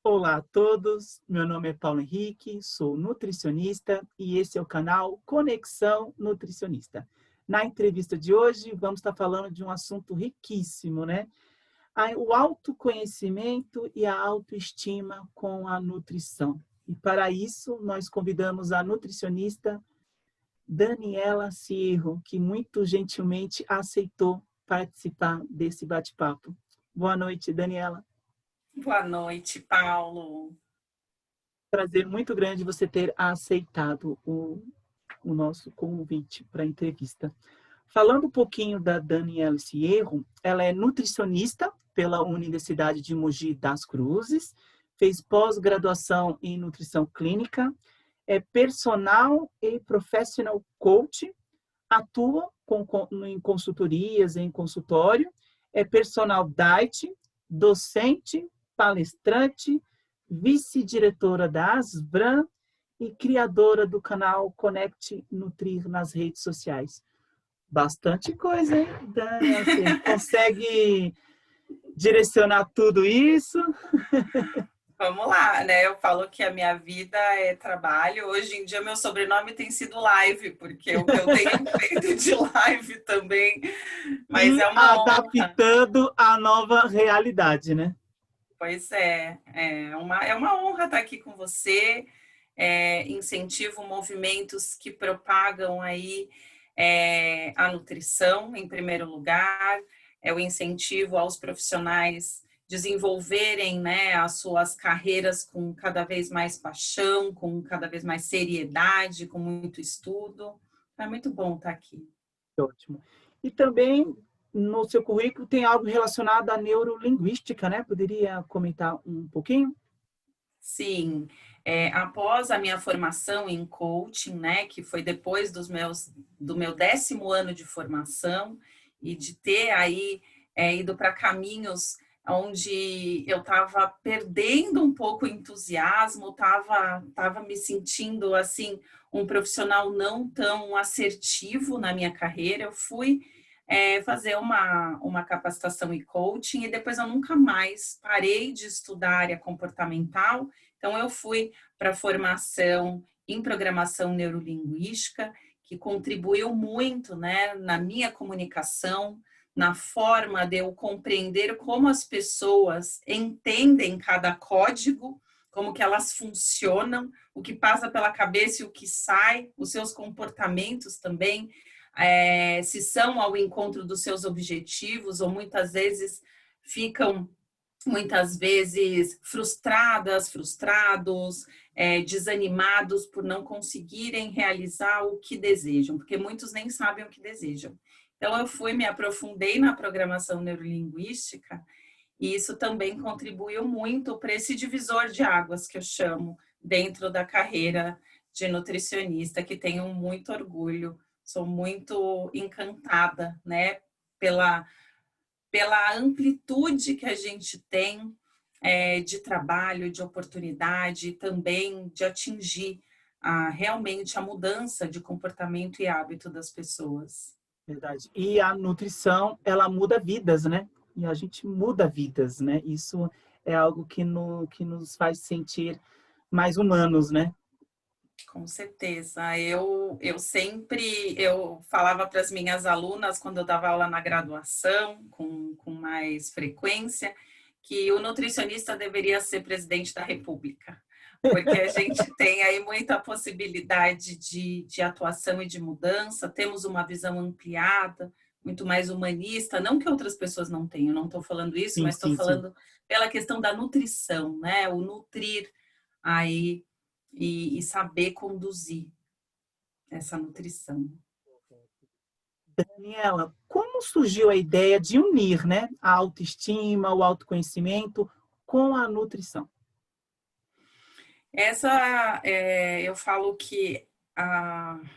Olá a todos, meu nome é Paulo Henrique, sou nutricionista e esse é o canal Conexão Nutricionista. Na entrevista de hoje, vamos estar falando de um assunto riquíssimo, né? O autoconhecimento e a autoestima com a nutrição. E para isso, nós convidamos a nutricionista Daniela Cierro, que muito gentilmente aceitou participar desse bate-papo. Boa noite, Daniela. Boa noite, Paulo. Prazer muito grande você ter aceitado o nosso convite para a entrevista. Falando um pouquinho da Daniela Cierro, ela é nutricionista pela Universidade de Mogi das Cruzes, fez pós-graduação em nutrição clínica, é personal e professional coach, atua em consultorias, em consultório, é personal diet, docente, palestrante, vice-diretora da Asbram e criadora do canal Conect Nutrir nas redes sociais. Bastante coisa, hein, Dani? Você consegue direcionar tudo isso? Vamos lá, né? Eu falo que a minha vida é trabalho. Hoje em dia, meu sobrenome tem sido Live, porque o que eu tenho feito de live também. Mas E é uma honra. adaptando a nova realidade, né? Pois é, é uma honra estar aqui com você. Incentivo movimentos que propagam aí a nutrição, em primeiro lugar. É o incentivo aos profissionais desenvolverem, né, as suas carreiras com cada vez mais paixão, com cada vez mais seriedade, com muito estudo. É muito bom estar aqui. Ótimo. E também no seu currículo tem algo relacionado à neurolinguística, né? Poderia comentar um pouquinho? Sim, após a minha formação em coaching, né, que foi depois do meu 10º ano de formação e de ter aí ido para caminhos onde eu estava perdendo um pouco o entusiasmo, estava me sentindo assim um profissional não tão assertivo na minha carreira. Eu fui fazer uma capacitação em coaching e depois eu nunca mais parei de estudar a área comportamental. Então, eu fui para a formação em programação neurolinguística, que contribuiu muito, né, na minha comunicação, na forma de eu compreender como as pessoas entendem cada código, como que elas funcionam, o que passa pela cabeça e o que sai, os seus comportamentos também, se são ao encontro dos seus objetivos ou muitas vezes ficam frustrados, desanimados por não conseguirem realizar o que desejam, porque muitos nem sabem o que desejam. Então, me aprofundei na programação neurolinguística e isso também contribuiu muito para esse divisor de águas que eu chamo dentro da carreira de nutricionista, que tenho muito orgulho, sou muito encantada, né, pela amplitude que a gente tem de trabalho, de oportunidade, também de atingir realmente a mudança de comportamento e hábito das pessoas. Verdade. E a nutrição, ela muda vidas, né? E a gente muda vidas, né? Isso é algo que nos faz sentir mais humanos, né? Com certeza. Eu falava para as minhas alunas, quando eu dava aula na graduação, com mais frequência, que o nutricionista deveria ser presidente da República, porque a gente tem aí muita possibilidade de atuação e de mudança, temos uma visão ampliada, muito mais humanista, não que outras pessoas não tenham, não estou falando isso, Sim, mas estou sim, sim. falando pela questão da nutrição, né? O nutrir aí e saber conduzir essa nutrição. Daniela, como surgiu a ideia de unir, né, a autoestima, o autoconhecimento com a nutrição? Eu falo que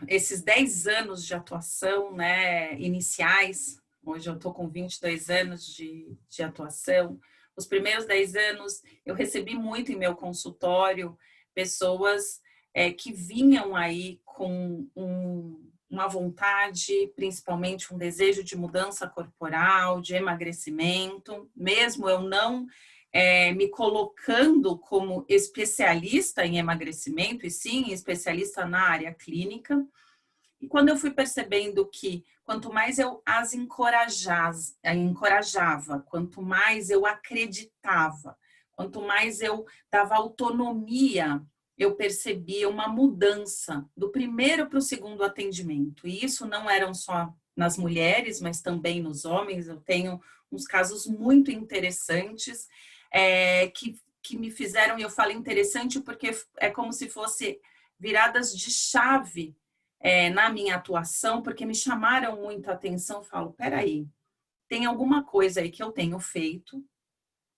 esses 10 anos de atuação, né, iniciais, hoje eu estou com 22 anos de atuação, os primeiros 10 anos eu recebi muito em meu consultório pessoas que vinham aí com uma vontade, principalmente um desejo de mudança corporal, de emagrecimento, mesmo eu não me colocando como especialista em emagrecimento, e sim, especialista na área clínica. E quando eu fui percebendo que quanto mais eu as encorajava, quanto mais eu acreditava, quanto mais eu dava autonomia, eu percebia uma mudança do primeiro para o segundo atendimento. E isso não eram só nas mulheres, mas também nos homens. Eu tenho uns casos muito interessantes que me fizeram, e eu falo interessante porque é como se fosse viradas de chave na minha atuação, porque me chamaram muita atenção. Eu falo, peraí, tem alguma coisa aí que eu tenho feito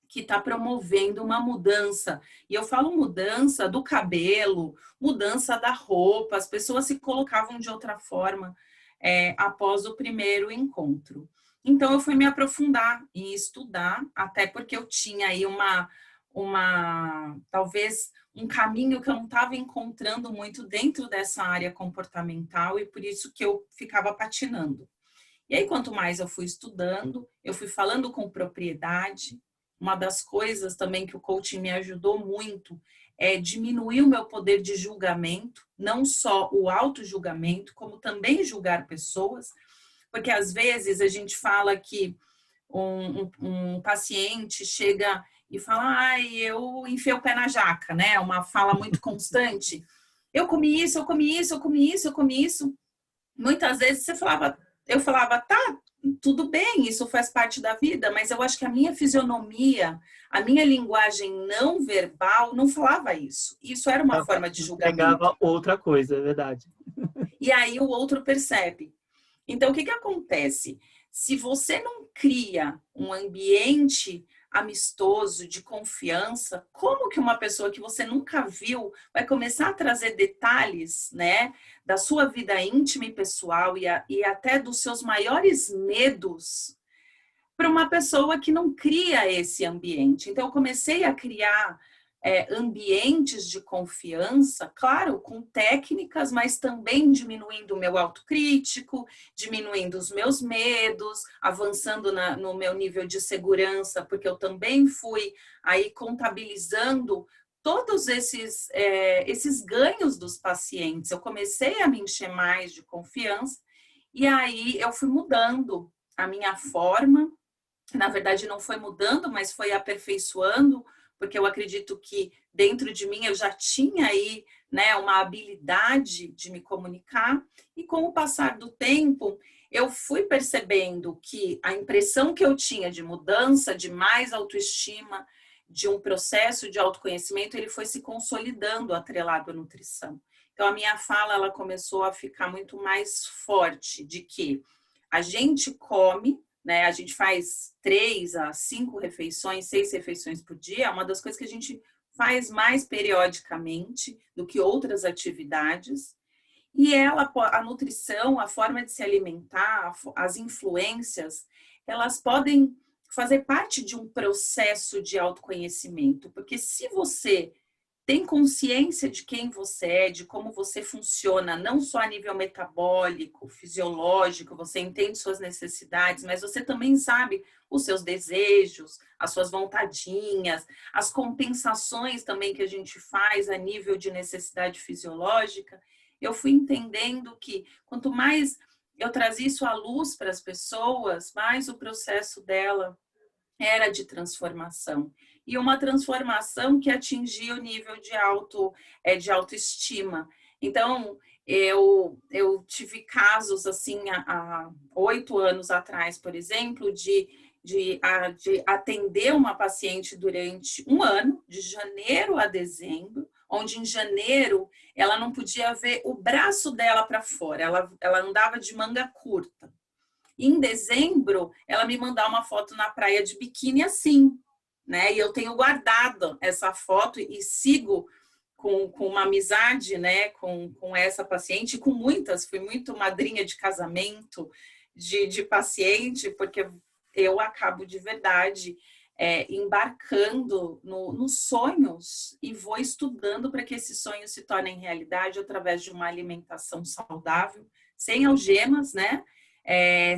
que está promovendo uma mudança. E eu falo mudança do cabelo, mudança da roupa, as pessoas se colocavam de outra forma após o primeiro encontro. Então, eu fui me aprofundar e estudar, até porque eu tinha aí talvez um caminho que eu não estava encontrando muito dentro dessa área comportamental, e por isso que eu ficava patinando. E aí, quanto mais eu fui estudando, eu fui falando com propriedade. Uma das coisas também que o coaching me ajudou muito é diminuir o meu poder de julgamento, não só o auto-julgamento, como também julgar pessoas, porque às vezes a gente fala que um paciente chega e fala, ai, eu enfiei o pé na jaca, né? Uma fala muito constante. Eu comi isso, eu comi isso, eu comi isso, eu comi isso. Muitas vezes eu falava, tá, tudo bem, isso faz parte da vida, mas eu acho que a minha fisionomia, a minha linguagem não verbal não falava isso. Isso era uma forma de julgamento. Pegava outra coisa, é verdade. E aí o outro percebe. Então, o que acontece? Se você não cria um ambiente amistoso, de confiança, como que uma pessoa que você nunca viu vai começar a trazer detalhes, né, da sua vida íntima e pessoal e até dos seus maiores medos para uma pessoa que não cria esse ambiente? Então, eu comecei a criar ambientes de confiança, claro, com técnicas, mas também diminuindo o meu autocrítico, diminuindo os meus medos, avançando no meu nível de segurança, porque eu também fui aí contabilizando todos esses ganhos dos pacientes. Eu comecei a me encher mais de confiança e aí eu fui mudando a minha forma. Na verdade, não foi mudando, mas foi aperfeiçoando, porque eu acredito que dentro de mim eu já tinha aí, né, uma habilidade de me comunicar, e com o passar do tempo, eu fui percebendo que a impressão que eu tinha de mudança, de mais autoestima, de um processo de autoconhecimento, ele foi se consolidando atrelado à nutrição. Então, a minha fala, ela começou a ficar muito mais forte, de que a gente come, né? A gente faz 3 a 5 refeições, 6 refeições por dia. É uma das coisas que a gente faz mais periodicamente do que outras atividades. E a nutrição, a forma de se alimentar, as influências, elas podem fazer parte de um processo de autoconhecimento. Porque se você tem consciência de quem você é, de como você funciona, não só a nível metabólico, fisiológico, você entende suas necessidades, mas você também sabe os seus desejos, as suas vontadinhas, as compensações também que a gente faz a nível de necessidade fisiológica. Eu fui entendendo que quanto mais eu trazia isso à luz para as pessoas, mais o processo dela era de transformação. E uma transformação que atingia o nível de autoestima. Então, eu tive casos, assim, há 8 anos atrás, por exemplo, de atender uma paciente durante um ano, de janeiro a dezembro, onde em janeiro ela não podia ver o braço dela para fora, ela andava de manga curta. Em dezembro, ela me mandou uma foto na praia de biquíni assim, né? E eu tenho guardado essa foto e sigo com uma amizade, né, com essa paciente, com muitas. Fui muito madrinha de casamento de paciente, porque eu acabo de verdade embarcando nos sonhos e vou estudando para que esses sonhos se tornem realidade através de uma alimentação saudável, sem algemas, né?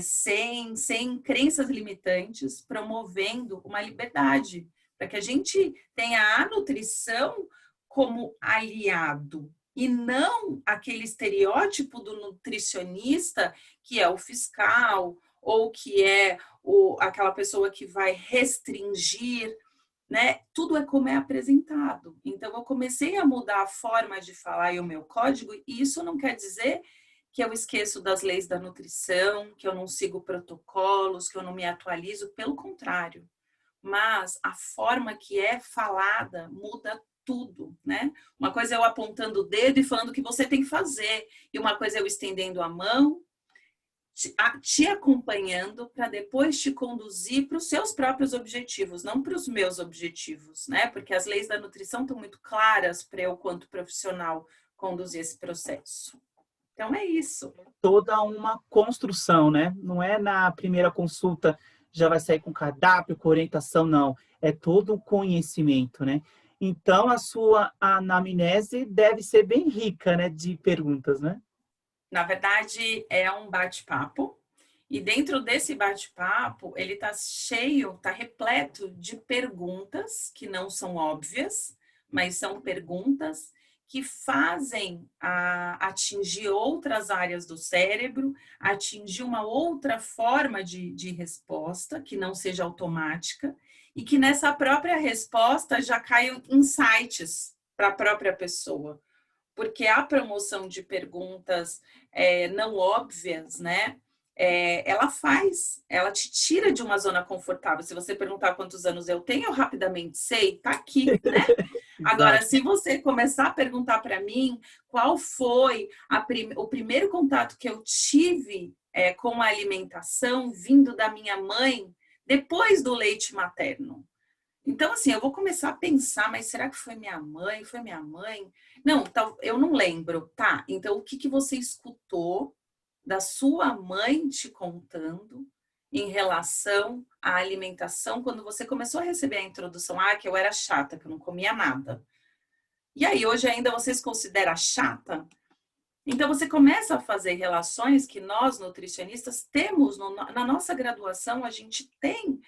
Sem crenças limitantes, promovendo uma liberdade, para que a gente tenha a nutrição como aliado e não aquele estereótipo do nutricionista que é o fiscal ou que é aquela pessoa que vai restringir, né? Tudo é como é apresentado. Então, eu comecei a mudar a forma de falar e o meu código, e isso não quer dizer que eu esqueço das leis da nutrição, que eu não sigo protocolos, que eu não me atualizo, pelo contrário. Mas a forma que é falada muda tudo, né? Uma coisa é eu apontando o dedo e falando o que você tem que fazer, e uma coisa é eu estendendo a mão, te acompanhando para depois te conduzir para os seus próprios objetivos, não para os meus objetivos, né? Porque as leis da nutrição estão muito claras para eu, quanto profissional, conduzir esse processo. Então é isso. Toda uma construção, né? Não é na primeira consulta já vai sair com cardápio, com orientação, não. É todo o conhecimento, né? Então, a sua anamnese deve ser bem rica, né, de perguntas, né? Na verdade, é um bate-papo. E dentro desse bate-papo, ele está cheio, está repleto de perguntas que não são óbvias, mas são perguntas que fazem atingir outras áreas do cérebro, atingir uma outra forma de resposta, que não seja automática, e que nessa própria resposta já caiam insights para a própria pessoa. Porque a promoção de perguntas não óbvias, né? Ela te tira de uma zona confortável. Se você perguntar quantos anos eu tenho, eu rapidamente sei, tá aqui, né? Agora, Exato. se você começar a perguntar para mim qual foi o primeiro contato que eu tive com a alimentação vindo da minha mãe depois do leite materno. Então, assim, eu vou começar a pensar, mas será que foi minha mãe? Foi minha mãe? Não, eu não lembro. Tá, então o que você escutou da sua mãe te contando em relação à alimentação quando você começou a receber a introdução? Ah, que eu era chata, que eu não comia nada. E aí, hoje ainda você se considera chata? Então, você começa a fazer relações que nós, nutricionistas, temos na nossa graduação, a gente tem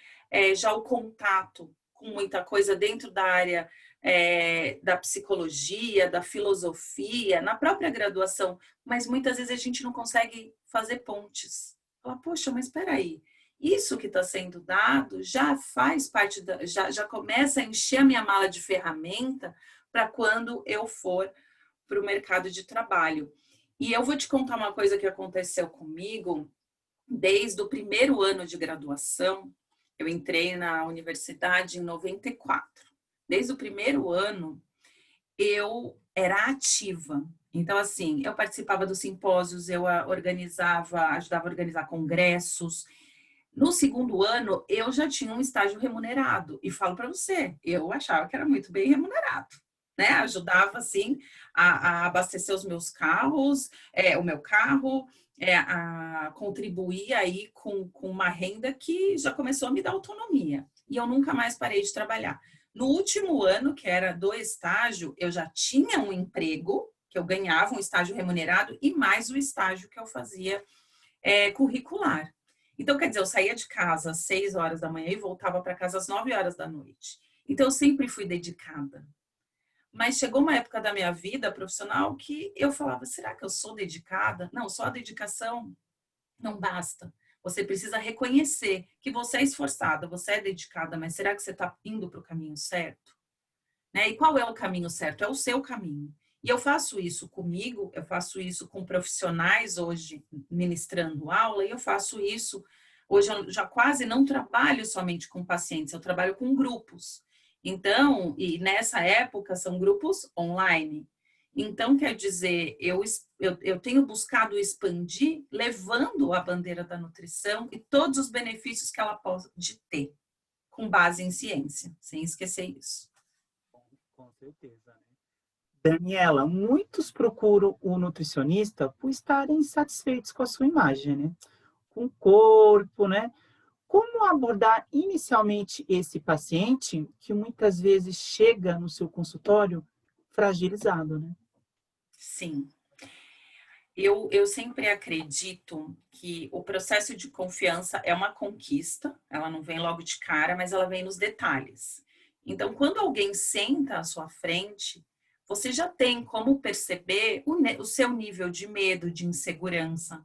já o contato com muita coisa dentro da área da psicologia, da filosofia, na própria graduação, mas muitas vezes a gente não consegue fazer pontes. Fala, poxa, mas espera aí, isso que está sendo dado já faz parte, já começa a encher a minha mala de ferramenta para quando eu for para o mercado de trabalho. E eu vou te contar uma coisa que aconteceu comigo desde o primeiro ano de graduação. Eu entrei na universidade em 94. Desde o primeiro ano, eu era ativa. Então, assim, eu participava dos simpósios, eu ajudava a organizar congressos. No segundo ano, eu já tinha um estágio remunerado. E falo para você, eu achava que era muito bem remunerado. Né? Ajudava, assim, a abastecer os meus carros, o meu carro, a contribuir aí com uma renda que já começou a me dar autonomia. E eu nunca mais parei de trabalhar. No último ano, que era do estágio, eu já tinha um emprego, que eu ganhava um estágio remunerado, e mais o estágio que eu fazia curricular. Então, quer dizer, eu saía de casa às 6 horas da manhã e voltava para casa às 9 horas da noite. Então, eu sempre fui dedicada. Mas chegou uma época da minha vida profissional que eu falava, será que eu sou dedicada? Não, só a dedicação não basta. Você precisa reconhecer que você é esforçada, você é dedicada, mas será que você está indo para o caminho certo? Né? E qual é o caminho certo? É o seu caminho. E eu faço isso comigo, eu faço isso com profissionais hoje ministrando aula, e eu faço isso, hoje eu já quase não trabalho somente com pacientes, eu trabalho com grupos. Então, e nessa época são grupos online. Então, quer dizer, eu tenho buscado expandir, levando a bandeira da nutrição e todos os benefícios que ela pode ter, com base em ciência, sem esquecer isso. Com certeza, né? Daniela, muitos procuram o nutricionista por estarem insatisfeitos com a sua imagem, né? Com o corpo, né? Como abordar inicialmente esse paciente que muitas vezes chega no seu consultório fragilizado, né? Sim. Eu sempre acredito que o processo de confiança é uma conquista, ela não vem logo de cara, mas ela vem nos detalhes. Então, quando alguém senta à sua frente, você já tem como perceber o seu nível de medo, de insegurança.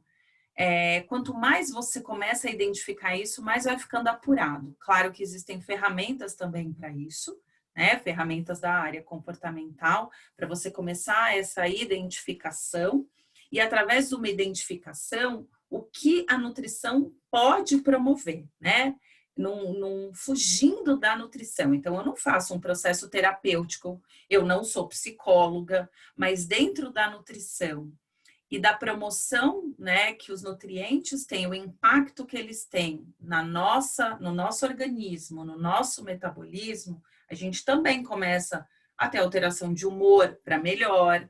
Quanto mais você começa a identificar isso, mais vai ficando apurado. Claro que existem ferramentas também para isso, né? Ferramentas da área comportamental, para você começar essa identificação e, através de uma identificação, o que a nutrição pode promover, né? Fugindo da nutrição. Então, eu não faço um processo terapêutico, eu não sou psicóloga, mas dentro da nutrição e da promoção, né, que os nutrientes têm, o impacto que eles têm no nosso organismo, no nosso metabolismo, a gente também começa a ter alteração de humor para melhor.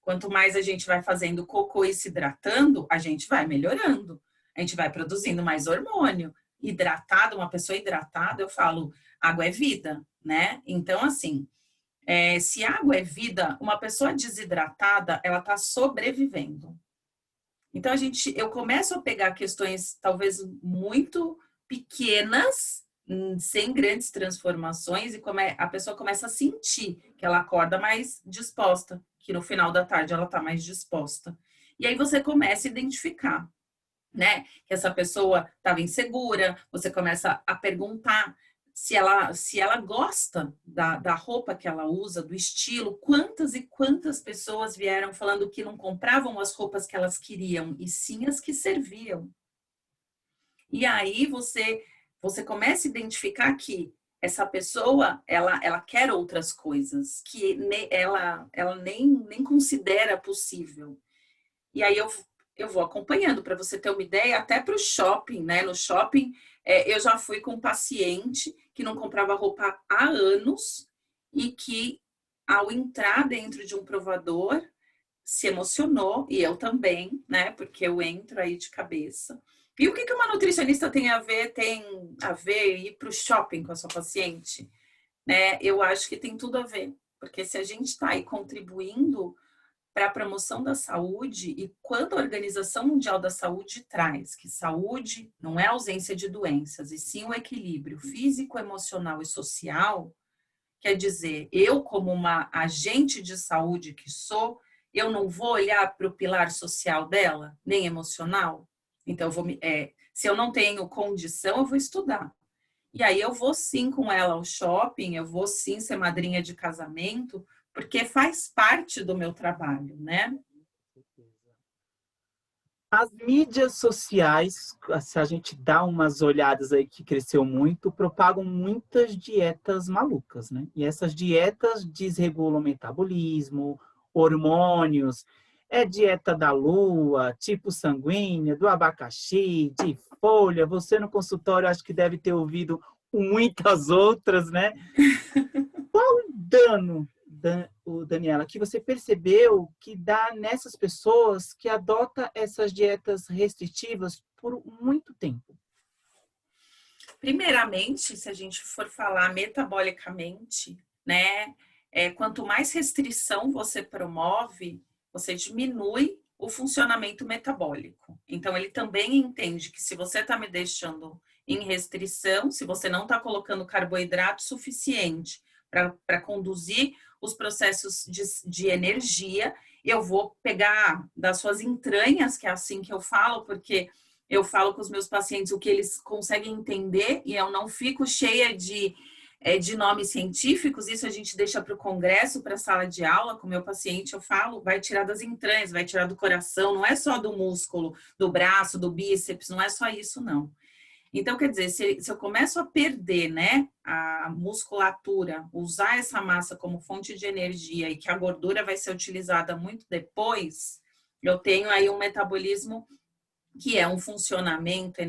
Quanto mais a gente vai fazendo cocô e se hidratando, a gente vai melhorando. A gente vai produzindo mais hormônio. Hidratado, uma pessoa hidratada, eu falo, água é vida, né? Então, assim, se água é vida, uma pessoa desidratada, ela está sobrevivendo. Então, eu começo a pegar questões talvez muito pequenas, sem grandes transformações, e a pessoa começa a sentir que ela acorda mais disposta, que no final da tarde ela está mais disposta. E aí você começa a identificar, né, que essa pessoa estava insegura, você começa a perguntar se ela gosta da roupa que ela usa, do estilo, quantas e quantas pessoas vieram falando que não compravam as roupas que elas queriam, e sim as que serviam. E aí você começa a identificar que essa pessoa, ela quer outras coisas, que ela nem considera possível. E aí eu vou acompanhando, para você ter uma ideia, até para o shopping, né? No shopping, eu já fui com um paciente que não comprava roupa há anos e que, ao entrar dentro de um provador, se emocionou, e eu também, né? Porque eu entro aí de cabeça. E o que uma nutricionista tem a ver ir para o shopping com a sua paciente? Né? Eu acho que tem tudo a ver, porque se a gente está aí contribuindo para a promoção da saúde, e quando a Organização Mundial da Saúde traz que saúde não é ausência de doenças, e sim o equilíbrio físico, emocional e social, quer dizer, eu como uma agente de saúde que sou, eu não vou olhar para o pilar social dela, nem emocional. Então, se eu não tenho condição, eu vou estudar. E aí eu vou sim com ela ao shopping, eu vou sim ser madrinha de casamento, porque faz parte do meu trabalho, né? As mídias sociais, se a gente dá umas olhadas aí que cresceu muito, propagam muitas dietas malucas, né? E essas dietas desregulam o metabolismo, hormônios, dieta da lua, tipo sanguínea, do abacaxi, de folha. Você no consultório acho que deve ter ouvido muitas outras, né? Qual o dano, Daniela, que você percebeu que dá nessas pessoas que adotam essas dietas restritivas por muito tempo? Primeiramente, se a gente for falar metabolicamente, né, quanto mais restrição você promove, você diminui o funcionamento metabólico. Então, ele também entende que se você está me deixando em restrição, se você não está colocando carboidrato suficiente para conduzir os processos de energia, eu vou pegar das suas entranhas, que é assim que eu falo, porque eu falo com os meus pacientes o que eles conseguem entender e eu não fico cheia de nomes científicos. Isso a gente deixa para o congresso, para a sala de aula. Com o meu paciente eu falo, vai tirar das entranhas, vai tirar do coração, não é só do músculo, do braço, do bíceps, não é só isso não. Então, quer dizer, se eu começo a perder, né, a musculatura, usar essa massa como fonte de energia e que a gordura vai ser utilizada muito depois, eu tenho aí um metabolismo que é um funcionamento,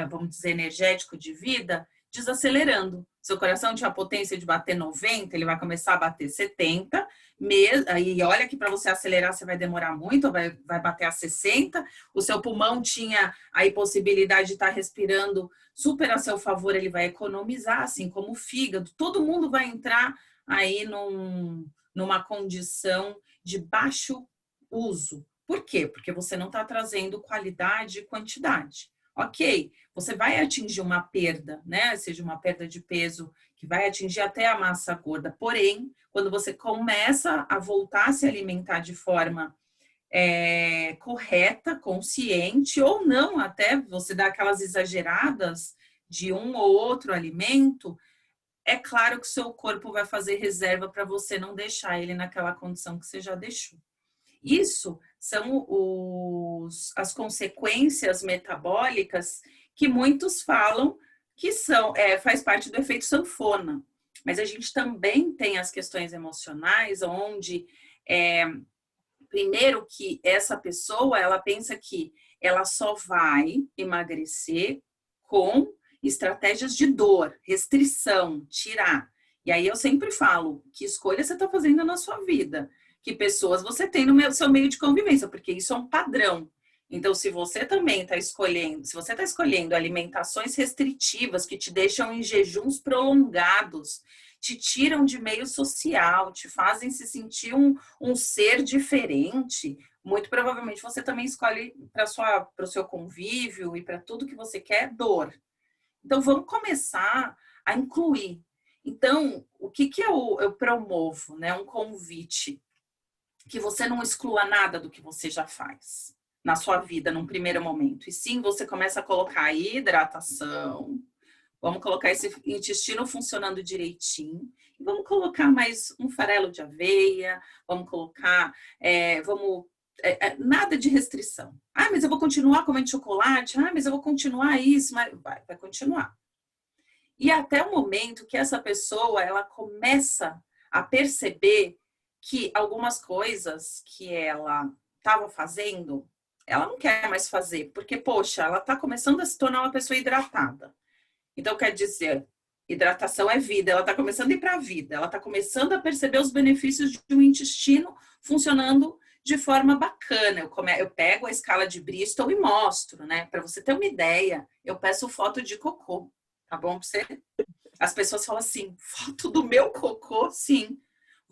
vamos dizer, energético de vida, desacelerando. Seu coração tinha a potência de bater 90, ele vai começar a bater 70, e olha que para você acelerar você vai demorar muito, vai bater a 60, o seu pulmão tinha a possibilidade de estar respirando super a seu favor, ele vai economizar, assim como o fígado, todo mundo vai entrar aí numa condição de baixo uso. Por quê? Porque você não está trazendo qualidade e quantidade. Ok, você vai atingir uma perda, né? Seja uma perda de peso que vai atingir até a massa gorda. Porém, quando você começa a voltar a se alimentar de forma correta, consciente, ou não, até você dá aquelas exageradas de um ou outro alimento, é claro que o seu corpo vai fazer reserva para você não deixar ele naquela condição que você já deixou. Isso são as consequências metabólicas que muitos falam que faz parte do efeito sanfona. Mas a gente também tem as questões emocionais, onde primeiro que essa pessoa ela pensa que ela só vai emagrecer com estratégias de dor, restrição, tirar. E aí eu sempre falo, que escolha você está fazendo na sua vida? Que pessoas você tem no seu meio de convivência, porque isso é um padrão. Então, se você também está escolhendo, se você está escolhendo alimentações restritivas que te deixam em jejuns prolongados, te tiram de meio social, te fazem se sentir um ser diferente, muito provavelmente você também escolhe para o seu convívio e para tudo que você quer dor. Então, vamos começar a incluir. Então, o que eu promovo, né? Um convite que você não exclua nada do que você já faz na sua vida num primeiro momento. E sim, você começa a colocar hidratação, vamos colocar esse intestino funcionando direitinho, e vamos colocar mais um farelo de aveia, vamos colocar, nada de restrição. Ah, mas eu vou continuar comendo chocolate, ah, mas eu vou continuar isso, mas vai continuar. E até o momento que essa pessoa, ela começa a perceber que algumas coisas que ela estava fazendo, ela não quer mais fazer, porque, poxa, ela está começando a se tornar uma pessoa hidratada. Então, quer dizer, hidratação é vida, ela está começando a ir para a vida, ela está começando a perceber os benefícios de um intestino funcionando de forma bacana. Eu pego a escala de Bristol e mostro, né? Para você ter uma ideia, eu peço foto de cocô, tá bom para você? As pessoas falam assim, foto do meu cocô? Sim.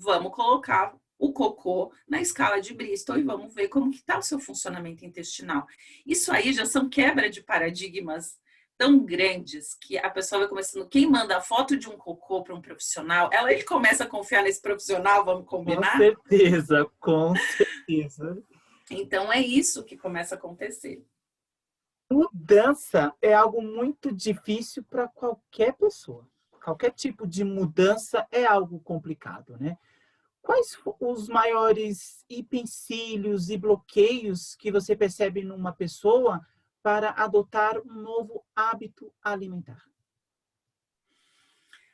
Vamos colocar o cocô na escala de Bristol e vamos ver como que está o seu funcionamento intestinal. Isso aí já são quebra de paradigmas tão grandes que a pessoa vai começando, quem manda a foto de um cocô para um profissional, ele começa a confiar nesse profissional, vamos combinar? Com certeza, com certeza. Então é isso que começa a acontecer. Mudança é algo muito difícil para qualquer pessoa. Qualquer tipo de mudança é algo complicado, né? Quais os maiores empecilhos e bloqueios que você percebe numa pessoa para adotar um novo hábito alimentar?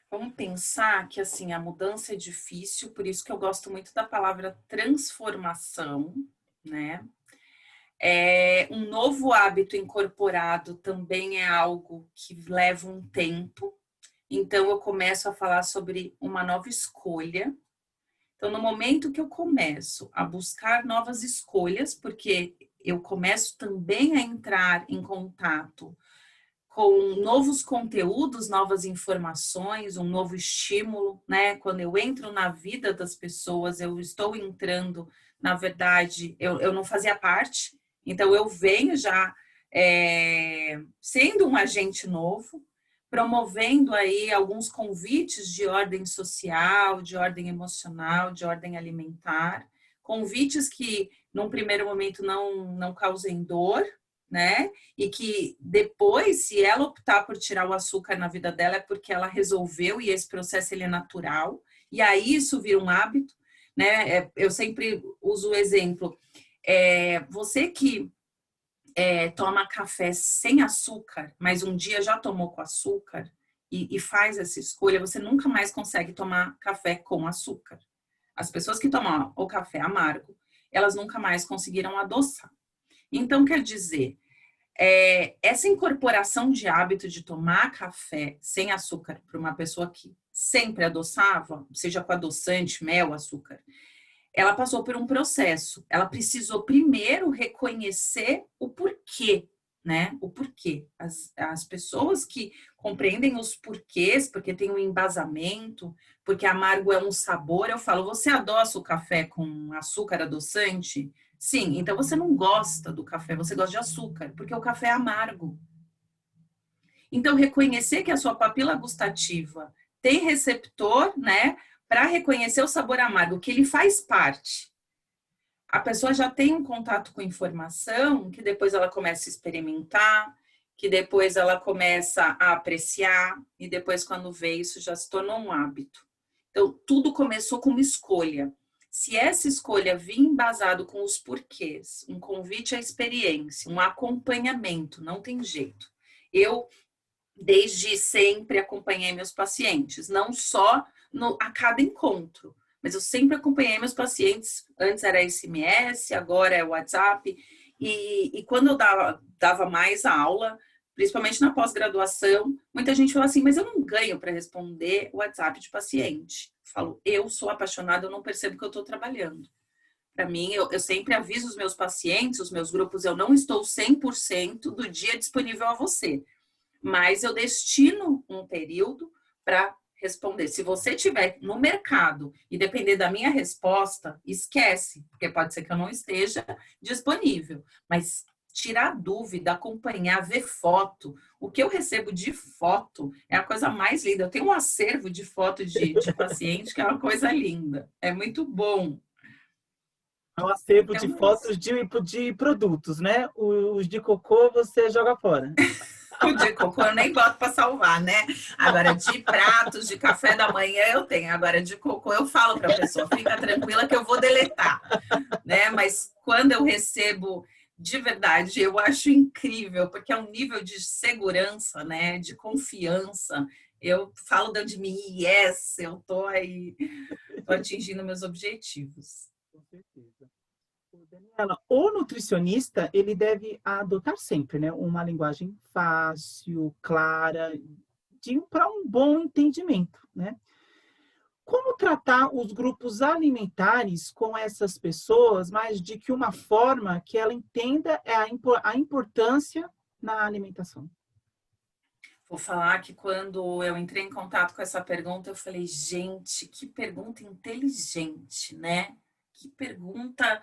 Vamos pensar que assim a mudança é difícil, por isso que eu gosto muito da palavra transformação, né? Um novo hábito incorporado também é algo que leva um tempo. Então eu começo a falar sobre uma nova escolha. Então, no momento que eu começo a buscar novas escolhas, porque eu começo também a entrar em contato com novos conteúdos, novas informações, um novo estímulo, né? Quando eu entro na vida das pessoas, eu estou entrando, na verdade, eu não fazia parte, então eu venho já sendo um agente novo, promovendo aí alguns convites de ordem social, de ordem emocional, de ordem alimentar, convites que num primeiro momento não causem dor, né? E que depois, se ela optar por tirar o açúcar na vida dela, é porque ela resolveu e esse processo ele é natural. E aí isso vira um hábito, né? Eu sempre uso o exemplo. Você que toma café sem açúcar, mas um dia já tomou com açúcar e faz essa escolha, você nunca mais consegue tomar café com açúcar. As pessoas que tomam o café amargo, elas nunca mais conseguiram adoçar. Então, quer dizer, essa incorporação de hábito de tomar café sem açúcar para uma pessoa que sempre adoçava, seja com adoçante, mel, açúcar, ela passou por um processo. Ela precisou primeiro reconhecer o porquê, né? O porquê. As pessoas que compreendem os porquês, porque tem um embasamento, porque amargo é um sabor, eu falo, você adoça o café com açúcar adoçante? Sim, então você não gosta do café, você gosta de açúcar, porque o café é amargo. Então, reconhecer que a sua papila gustativa tem receptor, né, para reconhecer o sabor amargo, que ele faz parte. A pessoa já tem um contato com informação que depois ela começa a experimentar, que depois ela começa a apreciar, e depois, quando vê, isso já se tornou um hábito. Então, tudo começou com uma escolha. Se essa escolha vir embasado com os porquês, um convite à experiência, um acompanhamento, não tem jeito. Eu, desde sempre, acompanhei meus pacientes, não só a cada encontro, mas eu sempre acompanhei meus pacientes. Antes era SMS, agora é WhatsApp. E quando eu dava mais aula, principalmente na pós-graduação, muita gente fala assim, mas eu não ganho para responder o WhatsApp de paciente. Eu falo, eu sou apaixonada, eu não percebo que eu estou trabalhando. Para mim, eu sempre aviso os meus pacientes, os meus grupos, eu não estou 100% do dia disponível a você, mas eu destino um período para responder. Se você estiver no mercado e depender da minha resposta, esquece, porque pode ser que eu não esteja disponível, mas tirar dúvida, acompanhar, ver foto. O que eu recebo de foto é a coisa mais linda. Eu tenho um acervo de foto de paciente que é uma coisa linda. É muito bom. É um acervo de Então, fotos de produtos, né? Os de cocô você joga fora. o de cocô eu nem boto para salvar, né? Agora, de pratos, de café da manhã eu tenho. Agora, de cocô eu falo para a pessoa, fica tranquila que eu vou deletar, né? Mas quando eu recebo, de verdade, eu acho incrível, porque é um nível de segurança, né? De confiança. Eu falo dentro de mim, yes, eu tô aí, tô atingindo meus objetivos. Com certeza. Daniela, o nutricionista, ele deve adotar sempre, né, uma linguagem fácil, clara, para um bom entendimento, né? Como tratar os grupos alimentares com essas pessoas, mas de que uma forma que ela entenda a importância na alimentação? Vou falar que quando eu entrei em contato com essa pergunta, eu falei, gente, que pergunta inteligente, né? Que pergunta.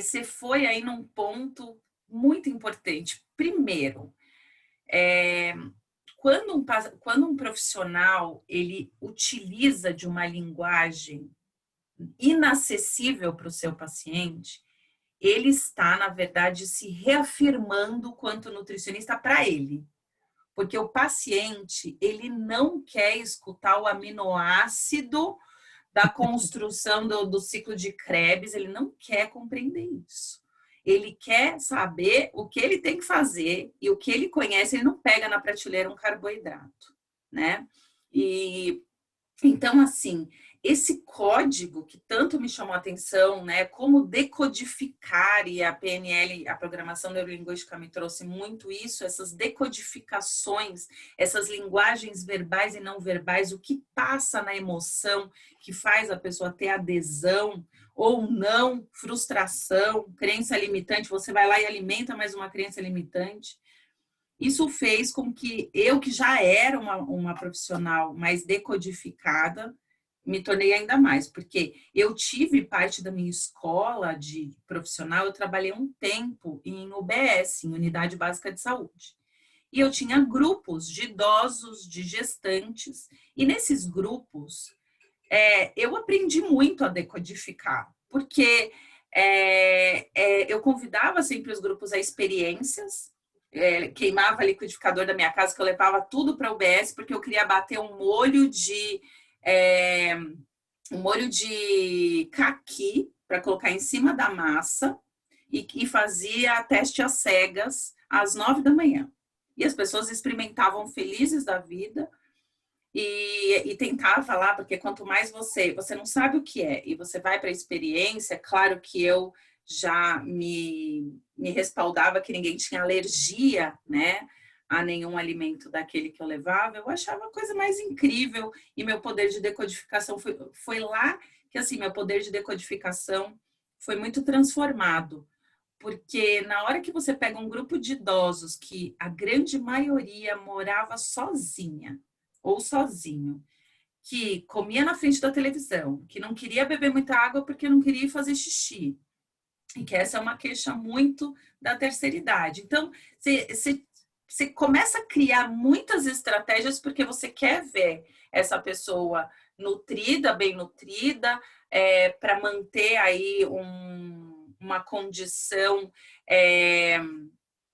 Você foi aí num ponto muito importante. Primeiro, é, quando um profissional ele utiliza de uma linguagem inacessível para o seu paciente, ele está, na verdade, se reafirmando quanto nutricionista para ele. Porque o paciente, ele não quer escutar o aminoácido da construção do ciclo de Krebs, ele não quer compreender isso. Ele quer saber o que ele tem que fazer e o que ele conhece, ele não pega na prateleira um carboidrato, né? E então, assim, esse código que tanto me chamou a atenção, né, como decodificar, e a PNL, a programação neurolinguística, me trouxe muito isso, essas decodificações, essas linguagens verbais e não verbais, o que passa na emoção que faz a pessoa ter adesão ou não, frustração, crença limitante, você vai lá e alimenta mais uma crença limitante. Isso fez com que eu, que já era uma profissional mais decodificada, me tornei ainda mais, porque eu tive parte da minha escola de profissional, eu trabalhei um tempo em UBS, em Unidade Básica de Saúde. E eu tinha grupos de idosos, de gestantes, e nesses grupos eu aprendi muito a decodificar, porque eu convidava sempre os grupos a experiências, queimava liquidificador da minha casa, que eu levava tudo para o UBS, porque eu queria bater um molho de caqui para colocar em cima da massa e fazia teste às cegas às 9 da manhã. E as pessoas experimentavam felizes da vida e tentava lá, porque quanto mais você não sabe o que é e você vai para a experiência, claro que eu já me respaldava que ninguém tinha alergia, né, a nenhum alimento daquele que eu levava, eu achava a coisa mais incrível, e meu poder de decodificação foi lá que, assim, meu poder de decodificação foi muito transformado, porque na hora que você pega um grupo de idosos que a grande maioria morava sozinha ou sozinho, que comia na frente da televisão, que não queria beber muita água porque não queria fazer xixi, e que essa é uma queixa muito da terceira idade. Então, você começa a criar muitas estratégias porque você quer ver essa pessoa nutrida, bem nutrida, para manter aí uma condição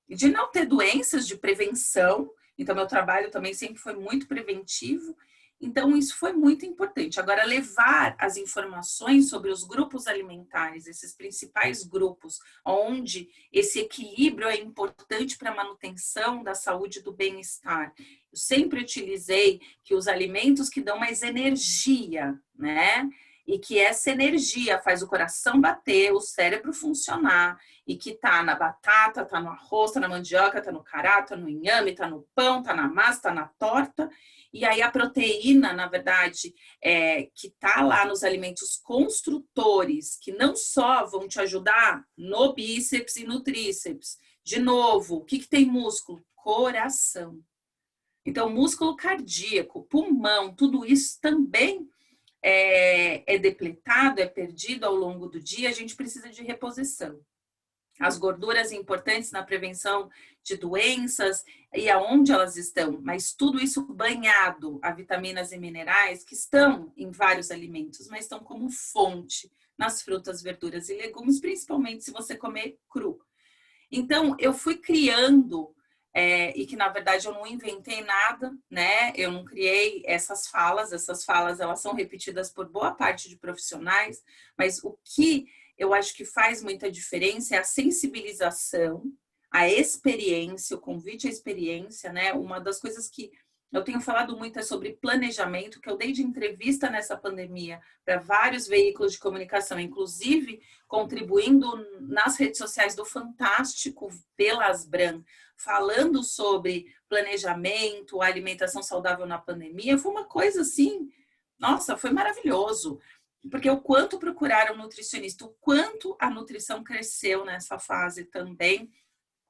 de não ter doenças, de prevenção. Então, meu trabalho também sempre foi muito preventivo. Então, isso foi muito importante. Agora, levar as informações sobre os grupos alimentares, esses principais grupos, onde esse equilíbrio é importante para a manutenção da saúde e do bem-estar. Eu sempre utilizei que os alimentos que dão mais energia, né? E que essa energia faz o coração bater, o cérebro funcionar, e que tá na batata, tá no arroz, tá na mandioca, tá no cará, tá no inhame, tá no pão, tá na massa, tá na torta. E aí a proteína, na verdade, que tá lá nos alimentos construtores, que não só vão te ajudar no bíceps e no tríceps. De novo, o que tem músculo? Coração. Então, músculo cardíaco, pulmão, tudo isso também é depletado, é perdido ao longo do dia, a gente precisa de reposição. As gorduras importantes na prevenção de doenças e aonde elas estão, mas tudo isso banhado a vitaminas e minerais que estão em vários alimentos, mas estão como fonte nas frutas, verduras e legumes, principalmente se você comer cru. Então, eu fui criando, e que na verdade eu não inventei nada, né? Eu não criei essas falas elas são repetidas por boa parte de profissionais, mas o que eu acho que faz muita diferença é a sensibilização, a experiência, o convite à experiência, né? Uma das coisas que eu tenho falado muito é sobre planejamento, que eu dei de entrevista nessa pandemia para vários veículos de comunicação, inclusive contribuindo nas redes sociais do Fantástico pela Asbram, falando sobre planejamento, alimentação saudável na pandemia. Foi uma coisa assim, nossa, foi maravilhoso. Porque o quanto procuraram nutricionista, o quanto a nutrição cresceu nessa fase também,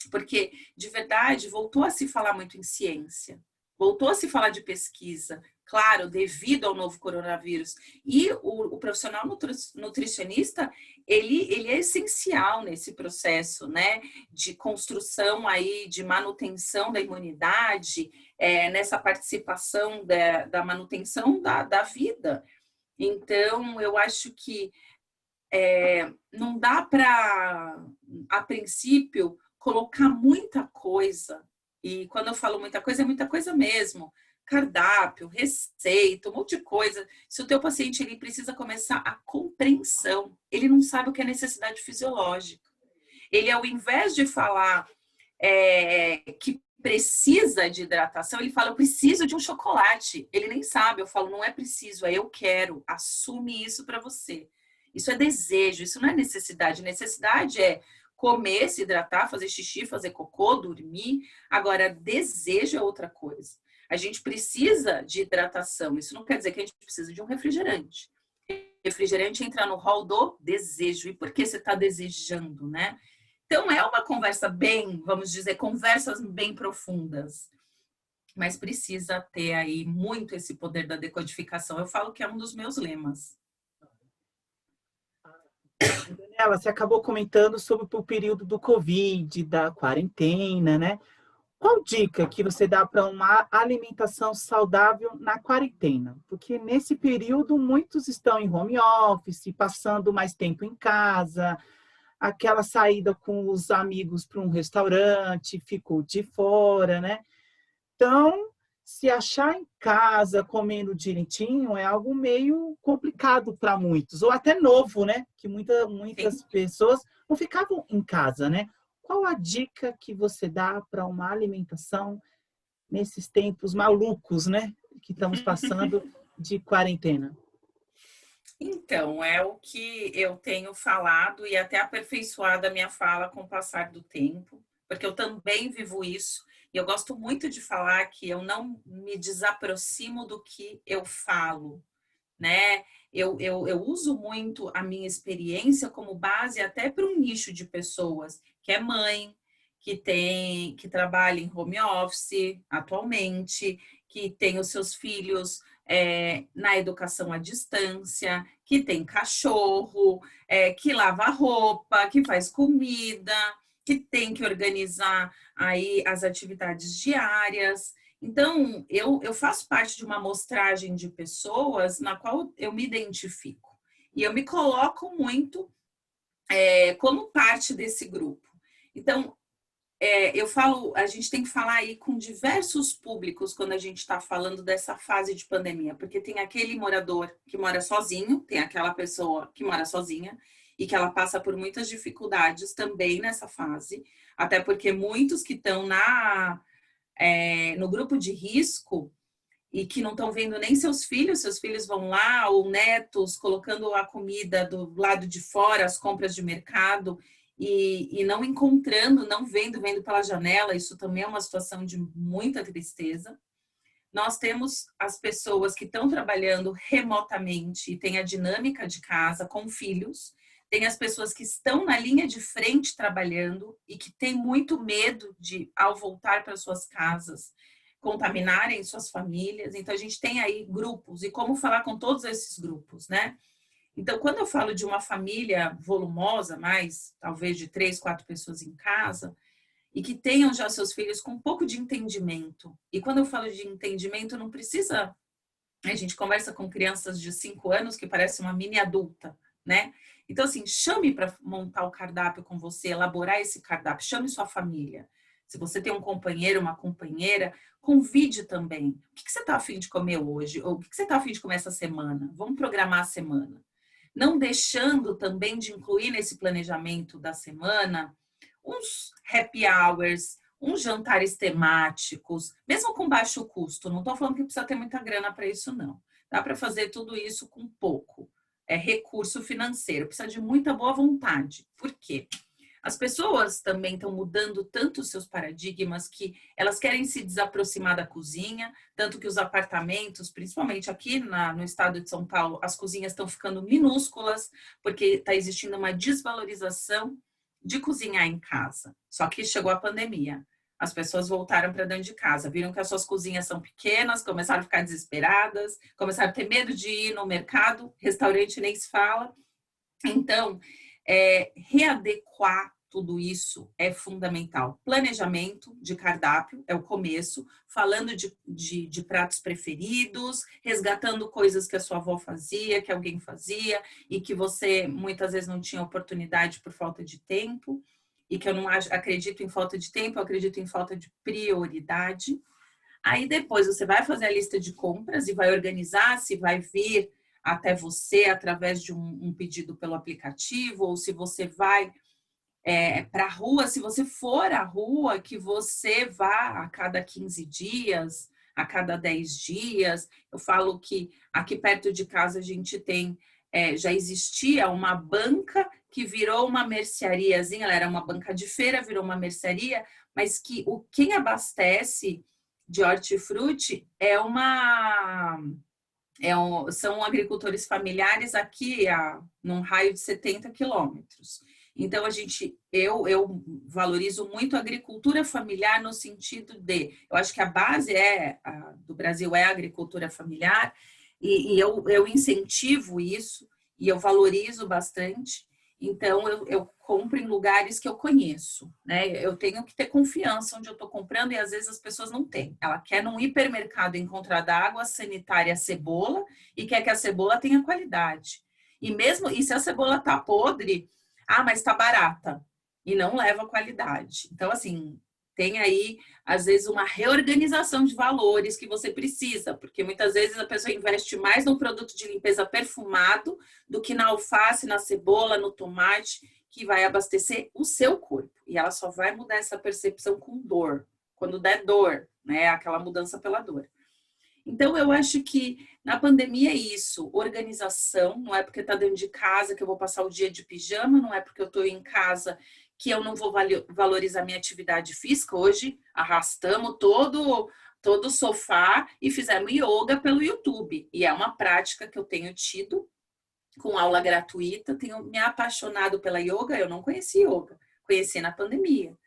porque de verdade voltou a se falar muito em ciência, voltou a se falar de pesquisa, claro, devido ao novo coronavírus. E o profissional nutricionista, ele é essencial nesse processo, né, de construção aí, de manutenção da imunidade, nessa participação da manutenção da vida. Então, eu acho que não dá para, a princípio, colocar muita coisa. E quando eu falo muita coisa, é muita coisa mesmo. Cardápio, receita, um monte de coisa. Se o teu paciente ele precisa começar a compreensão, ele não sabe o que é necessidade fisiológica. Ele, ao invés de falar que precisa de hidratação, ele fala, eu preciso de um chocolate. Ele nem sabe, eu falo, não é preciso, é eu quero. Assume isso para você. Isso é desejo, isso não é necessidade. Necessidade é comer, se hidratar, fazer xixi, fazer cocô, dormir. Agora, desejo é outra coisa. A gente precisa de hidratação. Isso não quer dizer que a gente precisa de um refrigerante. Refrigerante entra no rol do desejo. E por que você está desejando, né? Então, é uma conversa bem, vamos dizer, conversas bem profundas. Mas precisa ter aí muito esse poder da decodificação. Eu falo que é um dos meus lemas. Daniela, você acabou comentando sobre o período do Covid, da quarentena, né? Qual dica que você dá para uma alimentação saudável na quarentena? Porque nesse período muitos estão em home office, passando mais tempo em casa, aquela saída com os amigos para um restaurante ficou de fora, né? Então, se achar em casa comendo direitinho é algo meio complicado para muitos, ou até novo, né? Que muitas pessoas não ficavam em casa, né? Qual a dica que você dá para uma alimentação nesses tempos malucos, né? Que estamos passando de quarentena? Então, é o que eu tenho falado e até aperfeiçoado a minha fala com o passar do tempo, porque eu também vivo isso. E eu gosto muito de falar que eu não me desaproximo do que eu falo, né? Eu uso muito a minha experiência como base até para um nicho de pessoas, que é mãe, que trabalha em home office atualmente, que tem os seus filhos na educação à distância, que tem cachorro, que lava roupa, que faz comida. que tem que organizar aí as atividades diárias. Então, eu faço parte de uma amostragem de pessoas na qual eu me identifico. E eu me coloco muito como parte desse grupo. Então, eu falo, a gente tem que falar aí com diversos públicos quando a gente está falando dessa fase de pandemia, porque tem aquele morador que mora sozinho, tem aquela pessoa que mora sozinha e que ela passa por muitas dificuldades também nessa fase, até porque muitos que estão no grupo de risco e que não estão vendo nem seus filhos vão lá, ou netos, colocando a comida do lado de fora, as compras de mercado, e não encontrando, não vendo pela janela, isso também é uma situação de muita tristeza. Nós temos as pessoas que estão trabalhando remotamente e tem a dinâmica de casa com filhos, tem as pessoas que estão na linha de frente trabalhando e que têm muito medo de, ao voltar para suas casas, contaminarem suas famílias. Então, a gente tem aí grupos, e como falar com todos esses grupos, né? Então, quando eu falo de uma família volumosa, mais talvez de 3, 4 pessoas em casa, e que tenham já seus filhos com um pouco de entendimento. E quando eu falo de entendimento, não precisa... A gente conversa com crianças de 5 anos que parece uma mini adulta, né? Então, assim, chame para montar o cardápio com você, elaborar esse cardápio, chame sua família. Se você tem um companheiro, uma companheira, convide também. O que você está a fim de comer hoje? Ou o que você está a fim de comer essa semana? Vamos programar a semana. Não deixando também de incluir nesse planejamento da semana uns happy hours, uns jantares temáticos, mesmo com baixo custo. Não estou falando que precisa ter muita grana para isso, não. Dá para fazer tudo isso com pouco. É recurso financeiro, precisa de muita boa vontade. Por quê? As pessoas também estão mudando tanto os seus paradigmas que elas querem se desaproximar da cozinha, tanto que os apartamentos, principalmente aqui no estado de São Paulo, as cozinhas estão ficando minúsculas, porque está existindo uma desvalorização de cozinhar em casa. Só que chegou a pandemia. As pessoas voltaram para dentro de casa, viram que as suas cozinhas são pequenas, começaram a ficar desesperadas, começaram a ter medo de ir no mercado, restaurante nem se fala. Então, readequar tudo isso é fundamental. Planejamento de cardápio é o começo, falando de pratos preferidos, resgatando coisas que a sua avó fazia, que alguém fazia, e que você muitas vezes não tinha oportunidade por falta de tempo, e que eu não acredito em falta de tempo, eu acredito em falta de prioridade. Aí depois você vai fazer a lista de compras e vai organizar se vai vir até você através de um pedido pelo aplicativo, ou se você vai para a rua, se você for à rua, que você vá a cada 15 dias, a cada 10 dias. Eu falo que aqui perto de casa a gente tem, já existia uma banca que virou uma merceariazinha, ela era uma banca de feira, virou uma mercearia, mas que quem abastece de hortifruti são agricultores familiares aqui num raio de 70 quilômetros. Então, eu valorizo muito a agricultura familiar no sentido eu acho que a base do Brasil é a agricultura familiar, e eu incentivo isso, e eu valorizo bastante. Então, eu compro em lugares que eu conheço, né? Eu tenho que ter confiança onde eu estou comprando, e às vezes as pessoas não têm. Ela quer num hipermercado encontrar da água sanitária cebola e quer que a cebola tenha qualidade. E se a cebola tá podre, mas tá barata e não leva qualidade. Então, assim, tem aí, às vezes, uma reorganização de valores que você precisa, porque muitas vezes a pessoa investe mais no produto de limpeza perfumado do que na alface, na cebola, no tomate, que vai abastecer o seu corpo. E ela só vai mudar essa percepção com dor, quando der dor, né? Aquela mudança pela dor. Então, eu acho que na pandemia é isso, organização, não é porque está dentro de casa que eu vou passar o dia de pijama, não é porque eu estou em casa que eu não vou valorizar minha atividade física. Hoje, arrastamos todo o sofá e fizemos yoga pelo YouTube. E é uma prática que eu tenho tido com aula gratuita, tenho me apaixonado pela yoga, eu não conhecia yoga, conheci na pandemia.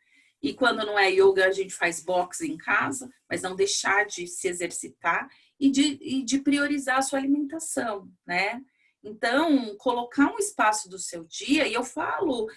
E quando não é yoga, a gente faz boxe em casa, mas não deixar de se exercitar e de priorizar a sua alimentação, né? Então, colocar um espaço do seu dia, e eu falo,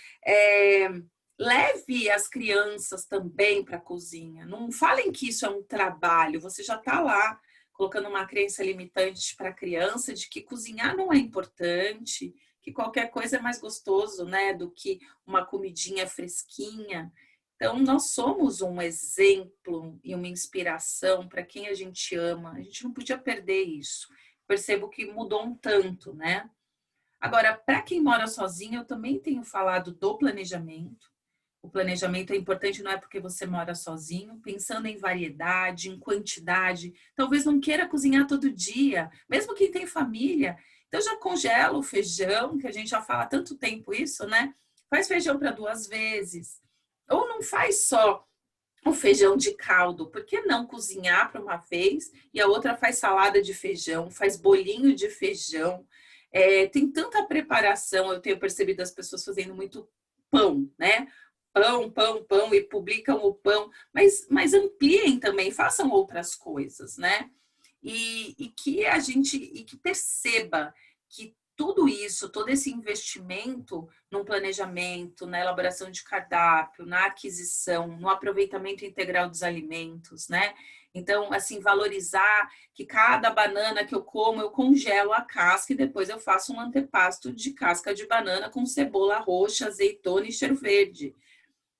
leve as crianças também para a cozinha. Não falem que isso é um trabalho, você já está lá colocando uma crença limitante para a criança de que cozinhar não é importante, que qualquer coisa é mais gostoso, né, do que uma comidinha fresquinha. Então, nós somos um exemplo e uma inspiração para quem a gente ama. A gente não podia perder isso. Percebo que mudou um tanto, né? Agora, para quem mora sozinho, eu também tenho falado do planejamento. O planejamento é importante, não é porque você mora sozinho, pensando em variedade, em quantidade. Talvez não queira cozinhar todo dia, mesmo quem tem família. Então, já congela o feijão, que a gente já fala há tanto tempo isso, né? Faz feijão para 2 vezes. Ou não faz só o feijão de caldo, por que não cozinhar para uma vez e a outra faz salada de feijão, faz bolinho de feijão? Tem tanta preparação, eu tenho percebido as pessoas fazendo muito pão, né? Pão, pão, pão, e publicam o pão, mas ampliem também, façam outras coisas, né? E que perceba que tudo isso, todo esse investimento no planejamento, na elaboração de cardápio, na aquisição, no aproveitamento integral dos alimentos, né? Então, assim, valorizar que cada banana que eu como, eu congelo a casca e depois eu faço um antepasto de casca de banana com cebola roxa, azeitona e cheiro verde.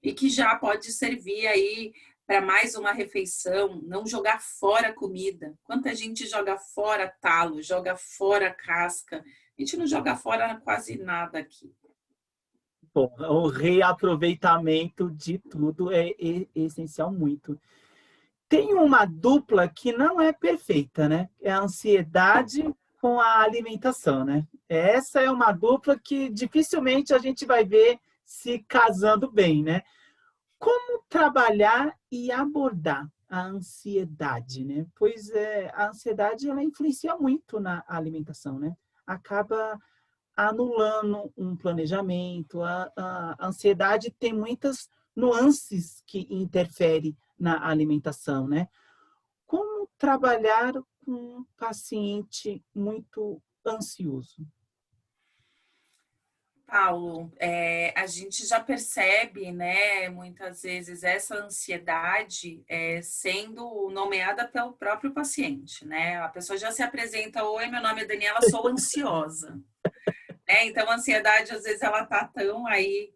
E que já pode servir aí para mais uma refeição, não jogar fora a comida. Quanta gente joga fora talo, joga fora casca. A gente não joga fora quase nada aqui. Bom, o reaproveitamento de tudo é essencial muito. Tem uma dupla que não é perfeita, né? É a ansiedade com a alimentação, né? Essa é uma dupla que dificilmente a gente vai ver se casando bem, né? Como trabalhar e abordar a ansiedade, né? Pois a ansiedade ela influencia muito na alimentação, né? Acaba anulando um planejamento. A ansiedade tem muitas nuances que interferem na alimentação, né? Como trabalhar com um paciente muito ansioso? Paulo, a gente já percebe, né, muitas vezes essa ansiedade sendo nomeada pelo próprio paciente, né? A pessoa já se apresenta, oi, meu nome é Daniela, sou ansiosa. Então, a ansiedade, às vezes, ela tá tão aí.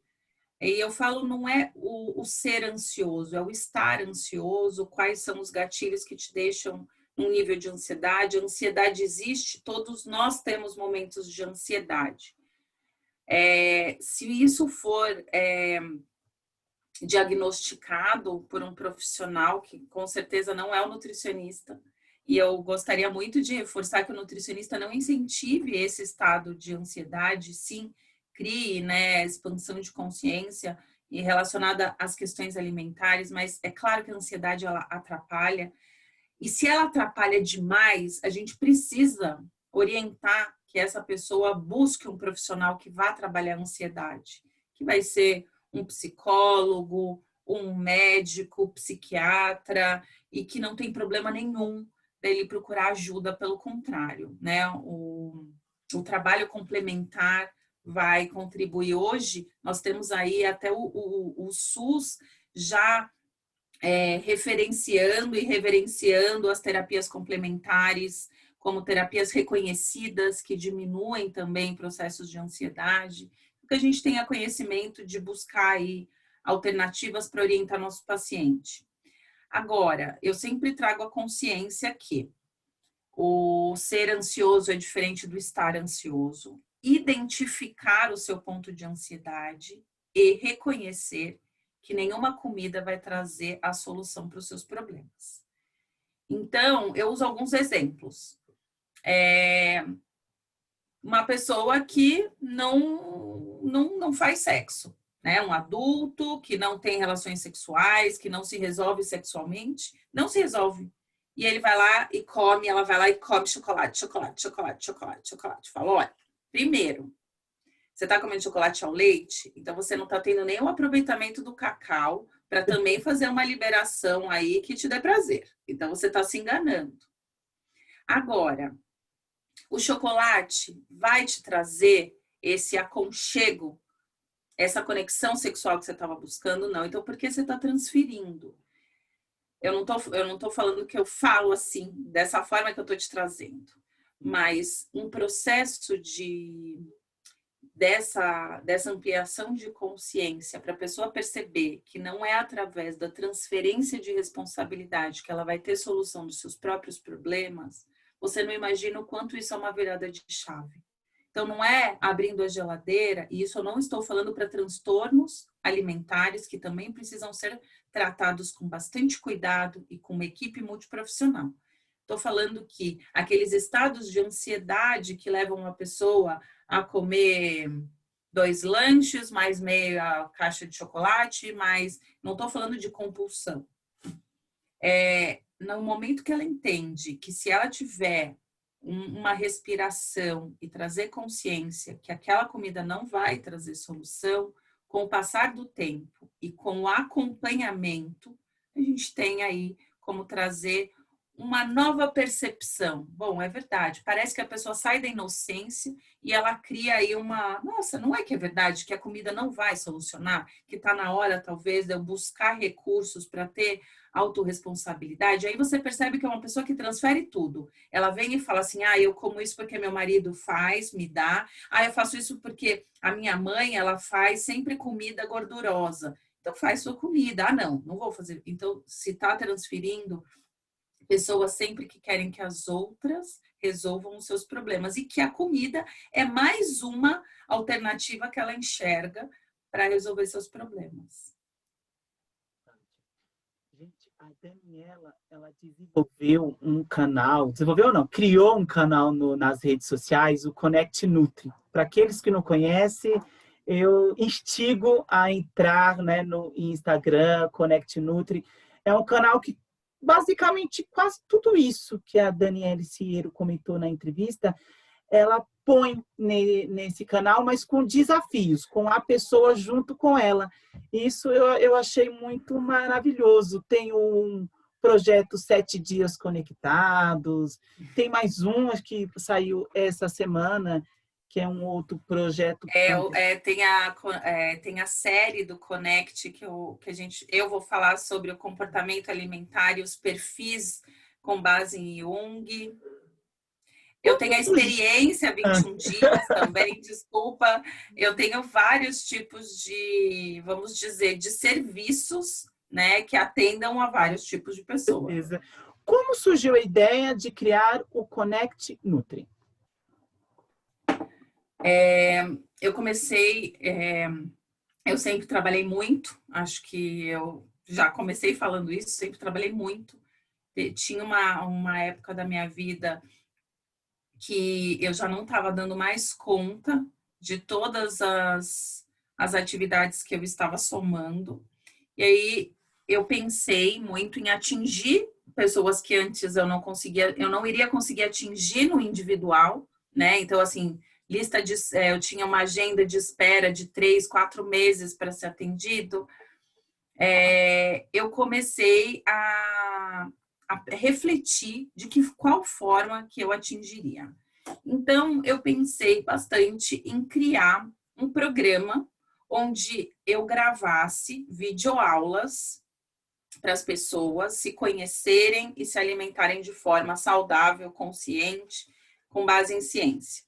E eu falo, não é o ser ansioso, é o estar ansioso, quais são os gatilhos que te deixam num nível de ansiedade. A ansiedade existe, todos nós temos momentos de ansiedade. Se isso for diagnosticado por um profissional, que com certeza não é o nutricionista, e eu gostaria muito de reforçar que o nutricionista não incentive esse estado de ansiedade, sim, crie, né, expansão de consciência e relacionada às questões alimentares, mas é claro que a ansiedade ela atrapalha, e se ela atrapalha demais, a gente precisa orientar que essa pessoa busque um profissional que vá trabalhar a ansiedade, que vai ser um psicólogo, um médico, psiquiatra, e que não tem problema nenhum dele procurar ajuda, pelo contrário, né? O trabalho complementar vai contribuir. Hoje, nós temos aí até o SUS já referenciando e reverenciando as terapias complementares como terapias reconhecidas que diminuem também processos de ansiedade, porque a gente tenha conhecimento de buscar aí alternativas para orientar nosso paciente. Agora, eu sempre trago a consciência que o ser ansioso é diferente do estar ansioso, identificar o seu ponto de ansiedade e reconhecer que nenhuma comida vai trazer a solução para os seus problemas. Então, eu uso alguns exemplos. Uma pessoa que não faz sexo, né? Um adulto que não tem relações sexuais, que não se resolve sexualmente, não se resolve. E ele vai lá e come, ela vai lá e come chocolate, chocolate, chocolate, chocolate, chocolate. Fala, olha, primeiro, você está comendo chocolate ao leite, então você não está tendo nenhum aproveitamento do cacau para também fazer uma liberação aí que te dê prazer. Então você está se enganando. Agora, o chocolate vai te trazer esse aconchego essa conexão sexual que você estava buscando, não. Então, por que você está transferindo? Eu não tô falando que eu falo assim, dessa forma que eu estou te trazendo, mas um processo dessa ampliação de consciência para a pessoa perceber que não é através da transferência de responsabilidade que ela vai ter solução dos seus próprios problemas, você não imagina o quanto isso é uma virada de chave. Então, não é abrindo a geladeira, e isso eu não estou falando para transtornos alimentares, que também precisam ser tratados com bastante cuidado e com uma equipe multiprofissional. Estou falando que aqueles estados de ansiedade que levam uma pessoa a comer 2 lanches, mais meia caixa de chocolate, mas não estou falando de compulsão. No momento que ela entende que se ela tiver uma respiração e trazer consciência que aquela comida não vai trazer solução, com o passar do tempo e com o acompanhamento, a gente tem aí como trazer uma nova percepção. Bom, é verdade, parece que a pessoa sai da inocência e ela cria aí nossa, não é que é verdade que a comida não vai solucionar, que está na hora talvez de eu buscar recursos para ter autorresponsabilidade. Aí você percebe que é uma pessoa que transfere tudo. Ela vem e fala assim, eu como isso porque meu marido faz, me dá. Eu faço isso porque a minha mãe, ela faz sempre comida gordurosa. Então faz sua comida. Não vou fazer. Então, se está transferindo, pessoas sempre que querem que as outras resolvam os seus problemas e que a comida é mais uma alternativa que ela enxerga para resolver seus problemas. Gente, a Daniela, ela desenvolveu um canal, desenvolveu ou não, criou um canal nas redes sociais, o Connect Nutri. Para aqueles que não conhecem, eu instigo a entrar, né, no Instagram, Connect Nutri. É um canal que basicamente quase tudo isso que a Daniela Cieiro comentou na entrevista, ela põe nesse canal, mas com desafios, com a pessoa junto com ela. Isso eu achei muito maravilhoso. Tem um projeto 7 Dias Conectados, tem mais um que saiu essa semana, que é um outro projeto. Tem a série do Connect eu vou falar sobre o comportamento alimentar e os perfis com base em Jung. Eu tenho a experiência 21 dias também, desculpa. Eu tenho vários tipos de, vamos dizer, de serviços, né, que atendam a vários tipos de pessoas. Beleza. Como surgiu a ideia de criar o Connect Nutri? Eu comecei, eu sempre trabalhei muito, acho que eu já comecei falando isso, sempre trabalhei muito. Tinha uma época da minha vida que eu já não estava dando mais conta de todas as atividades que eu estava somando. E aí eu pensei muito em atingir pessoas que antes eu não iria conseguir atingir no individual, né? Então, assim, eu tinha uma agenda de espera de 3, 4 meses para ser atendido. Eu comecei a refletir de qual forma que eu atingiria. Então, eu pensei bastante em criar um programa onde eu gravasse videoaulas para as pessoas se conhecerem e se alimentarem de forma saudável, consciente, com base em ciência.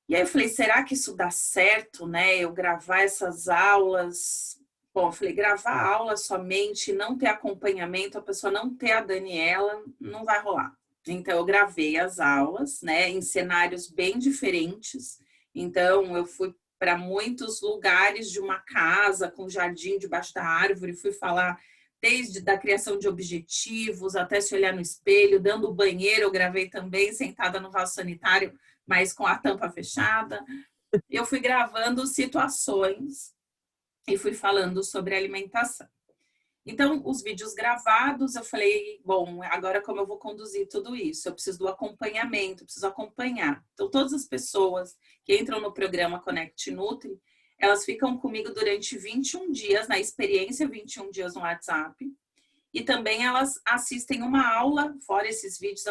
E aí eu falei, será que isso dá certo, né? Eu gravar essas aulas. Bom, eu falei, gravar aula somente, não ter acompanhamento, a pessoa não ter a Daniela, não vai rolar. Então, eu gravei as aulas, né, em cenários bem diferentes. Então, eu fui para muitos lugares de uma casa, com jardim debaixo da árvore, fui falar desde da criação de objetivos, até se olhar no espelho, dando o banheiro, eu gravei também, sentada no vaso sanitário, mas com a tampa fechada. Eu fui gravando situações e fui falando sobre alimentação. Então, os vídeos gravados, eu falei, bom, agora como eu vou conduzir tudo isso? Eu preciso do acompanhamento, preciso acompanhar. Então, todas as pessoas que entram no programa Connect Nutri, elas ficam comigo durante 21 dias, na experiência 21 dias no WhatsApp. E também elas assistem uma aula, fora esses vídeos,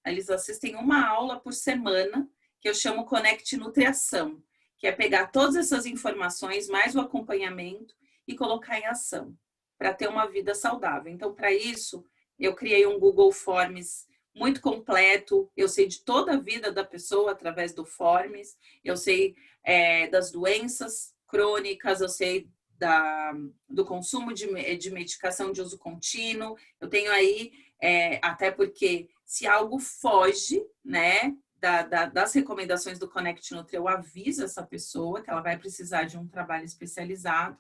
eles assistem uma aula por semana, que eu chamo Connect Nutriação, que é pegar todas essas informações, mais o acompanhamento e colocar em ação, para ter uma vida saudável. Então, para isso, eu criei um Google Forms muito completo, eu sei de toda a vida da pessoa através do Forms, eu sei das doenças crônicas, eu sei do consumo de medicação de uso contínuo, eu tenho aí, até porque se algo foge, né, das recomendações do Connect Nutri, eu aviso essa pessoa que ela vai precisar de um trabalho especializado.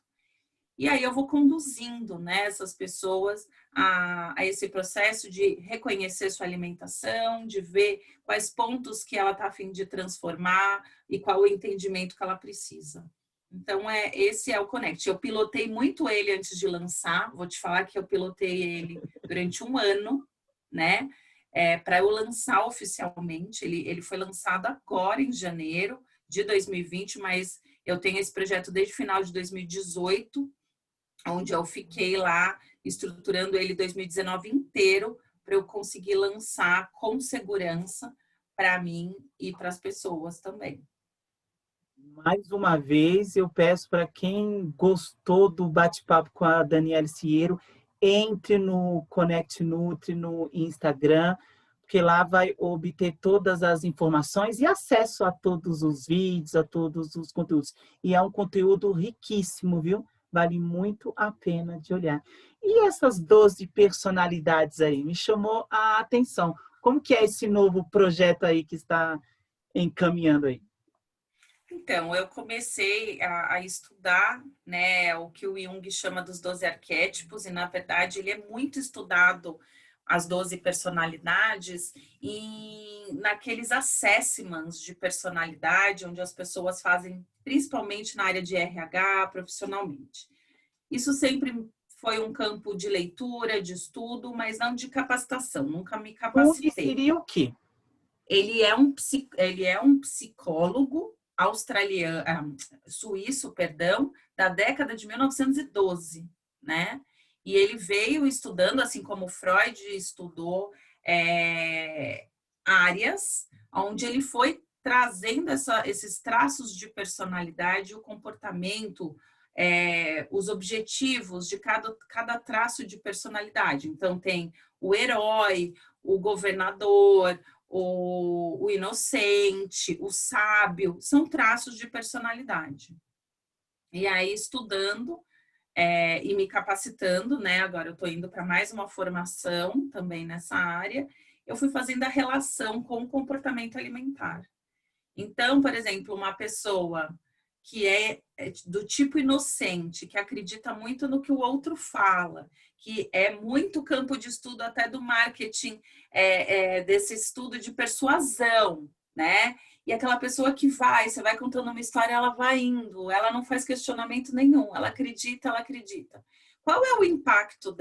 E aí eu vou conduzindo, né, essas pessoas a esse processo de reconhecer sua alimentação, de ver quais pontos que ela está a fim de transformar e qual o entendimento que ela precisa. Então, esse é o Connect. Eu pilotei muito ele antes de lançar. Vou te falar que eu pilotei ele durante um ano, né? Para eu lançar oficialmente. Ele foi lançado agora em janeiro de 2020, mas eu tenho esse projeto desde o final de 2018, onde eu fiquei lá estruturando ele 2019 inteiro para eu conseguir lançar com segurança para mim e para as pessoas também. Mais uma vez, eu peço para quem gostou do bate-papo com a Daniela Cieiro, entre no Connect Nutri no Instagram, porque lá vai obter todas as informações e acesso a todos os vídeos, a todos os conteúdos. E é um conteúdo riquíssimo, viu? Vale muito a pena de olhar. E essas 12 personalidades aí, me chamou a atenção. Como que é esse novo projeto aí que está encaminhando aí? Então, eu comecei a estudar, né, o que o Jung chama dos 12 arquétipos, e na verdade ele é muito estudado, as 12 personalidades, naqueles assessments de personalidade, onde as pessoas fazem, principalmente na área de RH, profissionalmente. Isso sempre foi um campo de leitura, de estudo, mas não de capacitação, nunca me Jung capacitei. seria o quê? Ele é um psicólogo australiano, suíço, perdão, da década de 1912, né? E ele veio estudando, assim como Freud estudou áreas, onde ele foi trazendo esses traços de personalidade, o comportamento, os objetivos de cada traço de personalidade. Então, tem o herói, o governador, o inocente, o sábio, são traços de personalidade. E aí, estudando e me capacitando, né? Agora eu estou indo para mais uma formação também nessa área, eu fui fazendo a relação com o comportamento alimentar. Então, por exemplo, uma pessoa que é do tipo inocente, que acredita muito no que o outro fala, que é muito campo de estudo até do marketing, desse estudo de persuasão, né? E aquela pessoa que você vai contando uma história, ela vai indo, ela não faz questionamento nenhum, ela acredita, ela acredita. Qual é o impacto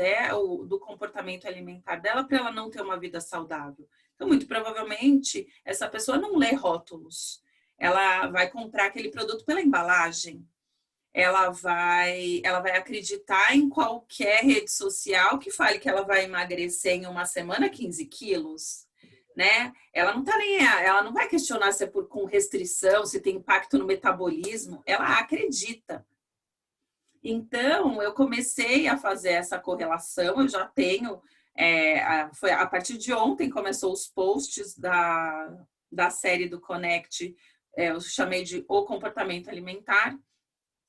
do comportamento alimentar dela para ela não ter uma vida saudável? Então, muito provavelmente, essa pessoa não lê rótulos. Ela vai comprar aquele produto pela embalagem. Ela vai acreditar em qualquer rede social que fale que ela vai emagrecer em uma semana 15 quilos, né? Ela não tá ela não vai questionar se é com restrição, se tem impacto no metabolismo. Ela acredita. Então, eu comecei a fazer essa correlação. Eu já tenho, foi a partir de ontem começou os posts da série do Connect, eu chamei de O Comportamento Alimentar,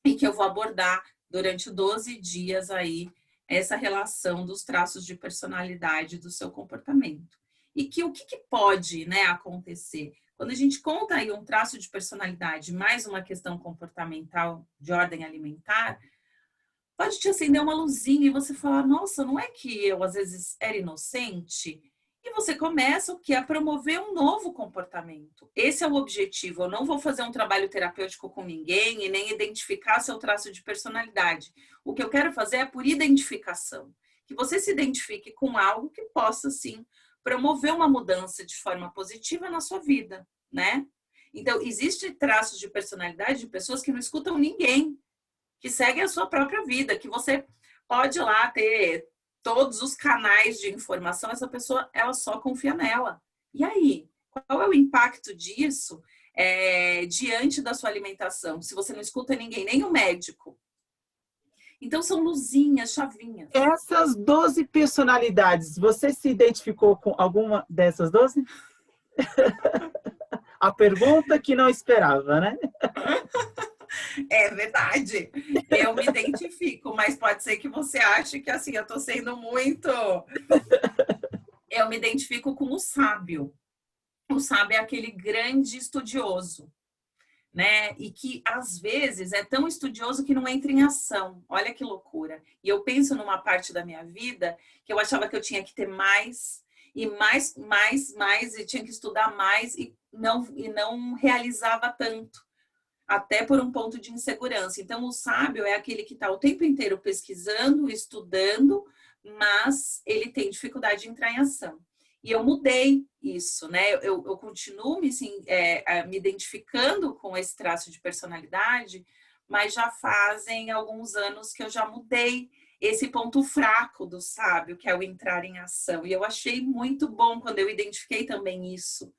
e que eu vou abordar durante 12 dias aí essa relação dos traços de personalidade do seu comportamento. E que o que pode, né, acontecer? Quando a gente conta aí um traço de personalidade mais uma questão comportamental de ordem alimentar, pode te acender uma luzinha e você falar, nossa, não é que eu às vezes era inocente? E você começa o que? A promover um novo comportamento. Esse é o objetivo. Eu não vou fazer um trabalho terapêutico com ninguém e nem identificar seu traço de personalidade. O que eu quero fazer é por identificação. Que você se identifique com algo que possa, sim, promover uma mudança de forma positiva na sua vida, né? Então, existem traços de personalidade de pessoas que não escutam ninguém, que seguem a sua própria vida, que você pode lá ter todos os canais de informação, essa pessoa, ela só confia nela. E aí? Qual é o impacto disso diante da sua alimentação? Se você não escuta ninguém, nem o médico. Então, são luzinhas, chavinhas. Essas 12 personalidades, você se identificou com alguma dessas 12? A pergunta que não esperava, né? É verdade. Eu me identifico, mas pode ser que você ache que assim, eu tô sendo muito. Eu me identifico com o sábio. O sábio é aquele grande estudioso, né? E que às vezes é tão estudioso que não entra em ação. Olha que loucura. E eu penso numa parte da minha vida que eu achava que eu tinha que ter mais e mais, e tinha que estudar mais e não realizava tanto. Até por um ponto de insegurança. Então, o sábio é aquele que está o tempo inteiro pesquisando, estudando, mas ele tem dificuldade de entrar em ação. E eu mudei isso, né? Eu continuo me identificando com esse traço de personalidade, mas já fazem alguns anos que eu já mudei esse ponto fraco do sábio, que é o entrar em ação. E eu achei muito bom quando eu identifiquei também isso,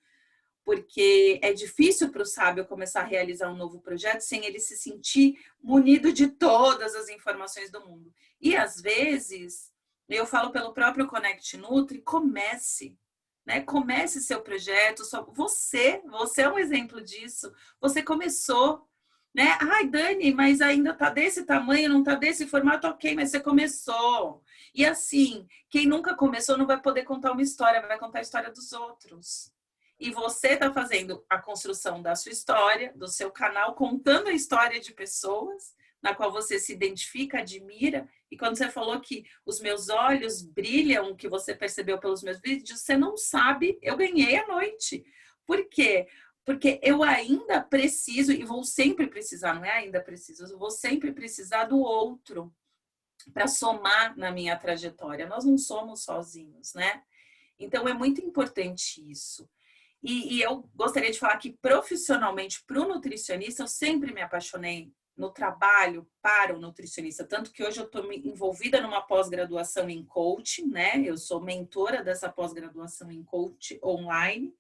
porque é difícil para o sábio começar a realizar um novo projeto sem ele se sentir munido de todas as informações do mundo. E às vezes, eu falo pelo próprio Connect Nutri, comece, né? Comece seu projeto, você é um exemplo disso. Você começou, né? Ai, Dani, mas ainda tá desse tamanho, não tá desse formato, ok, mas você começou. E assim, quem nunca começou não vai poder contar uma história, vai contar a história dos outros. E você está fazendo a construção da sua história, do seu canal, contando a história de pessoas na qual você se identifica, admira. E quando você falou que os meus olhos brilham, que você percebeu pelos meus vídeos, você não sabe, eu ganhei a noite. Por quê? Porque eu ainda preciso, e vou sempre precisar, não é ainda preciso, eu vou sempre precisar do outro para somar na minha trajetória. Nós não somos sozinhos, né? Então é muito importante isso. E eu gostaria de falar que profissionalmente, para o nutricionista, eu sempre me apaixonei no trabalho para o nutricionista, tanto que hoje eu estou envolvida numa pós-graduação em coaching, né? Eu sou mentora dessa pós-graduação em coaching online,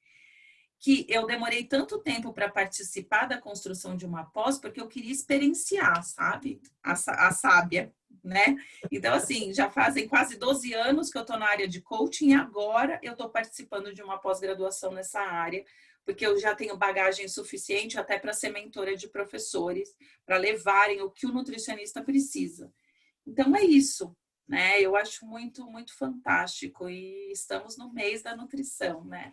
que eu demorei tanto tempo para participar da construção de uma pós, porque eu queria experienciar, sabe? A sábia, né? Então, assim, já fazem quase 12 anos que eu estou na área de coaching e agora eu estou participando de uma pós-graduação nessa área, porque eu já tenho bagagem suficiente até para ser mentora de professores, para levarem o que o nutricionista precisa. Então, é isso, né? Eu acho muito, muito fantástico e estamos no mês da nutrição, né?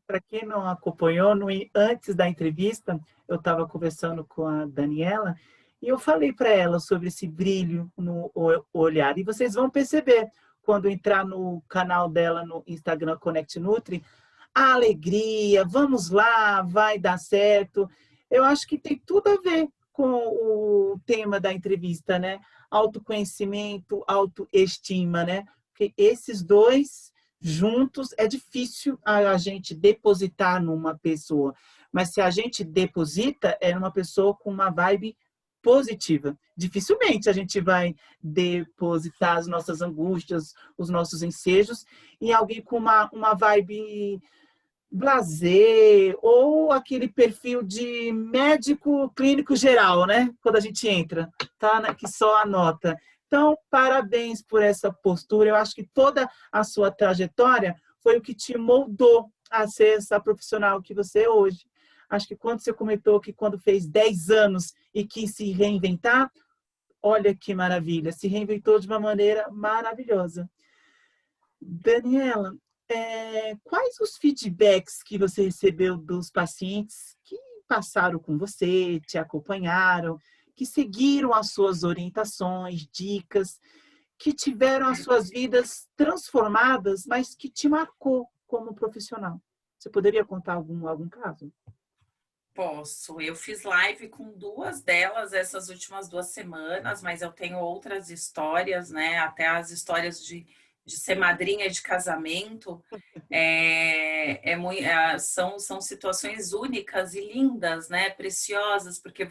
Para quem não acompanhou, antes da entrevista, eu estava conversando com a Daniela e eu falei para ela sobre esse brilho no olhar. E vocês vão perceber, quando entrar no canal dela no Instagram Connect Nutri, a alegria, vamos lá, vai dar certo. Eu acho que tem tudo a ver com o tema da entrevista, né? Autoconhecimento, autoestima, né? Porque esses dois juntos é difícil a gente depositar numa pessoa, mas se a gente deposita é numa pessoa com uma vibe positiva. Dificilmente a gente vai depositar as nossas angústias, os nossos ensejos em alguém com uma vibe blazer ou aquele perfil de médico clínico geral, né? Quando a gente entra, tá? Que só anota. Então, parabéns por essa postura. Eu acho que toda a sua trajetória foi o que te moldou a ser essa profissional que você é hoje. Acho que quando você comentou que quando fez 10 anos e quis se reinventar, olha que maravilha, se reinventou de uma maneira maravilhosa. Daniela, quais os feedbacks que você recebeu dos pacientes que passaram com você, te acompanharam, que seguiram as suas orientações, dicas, que tiveram as suas vidas transformadas, mas que te marcou como profissional? Você poderia contar algum caso? Posso. Eu fiz live com duas delas essas últimas 2 semanas, mas eu tenho outras histórias, né? Até as histórias de ser madrinha de casamento. São situações únicas e lindas, né? Preciosas, porque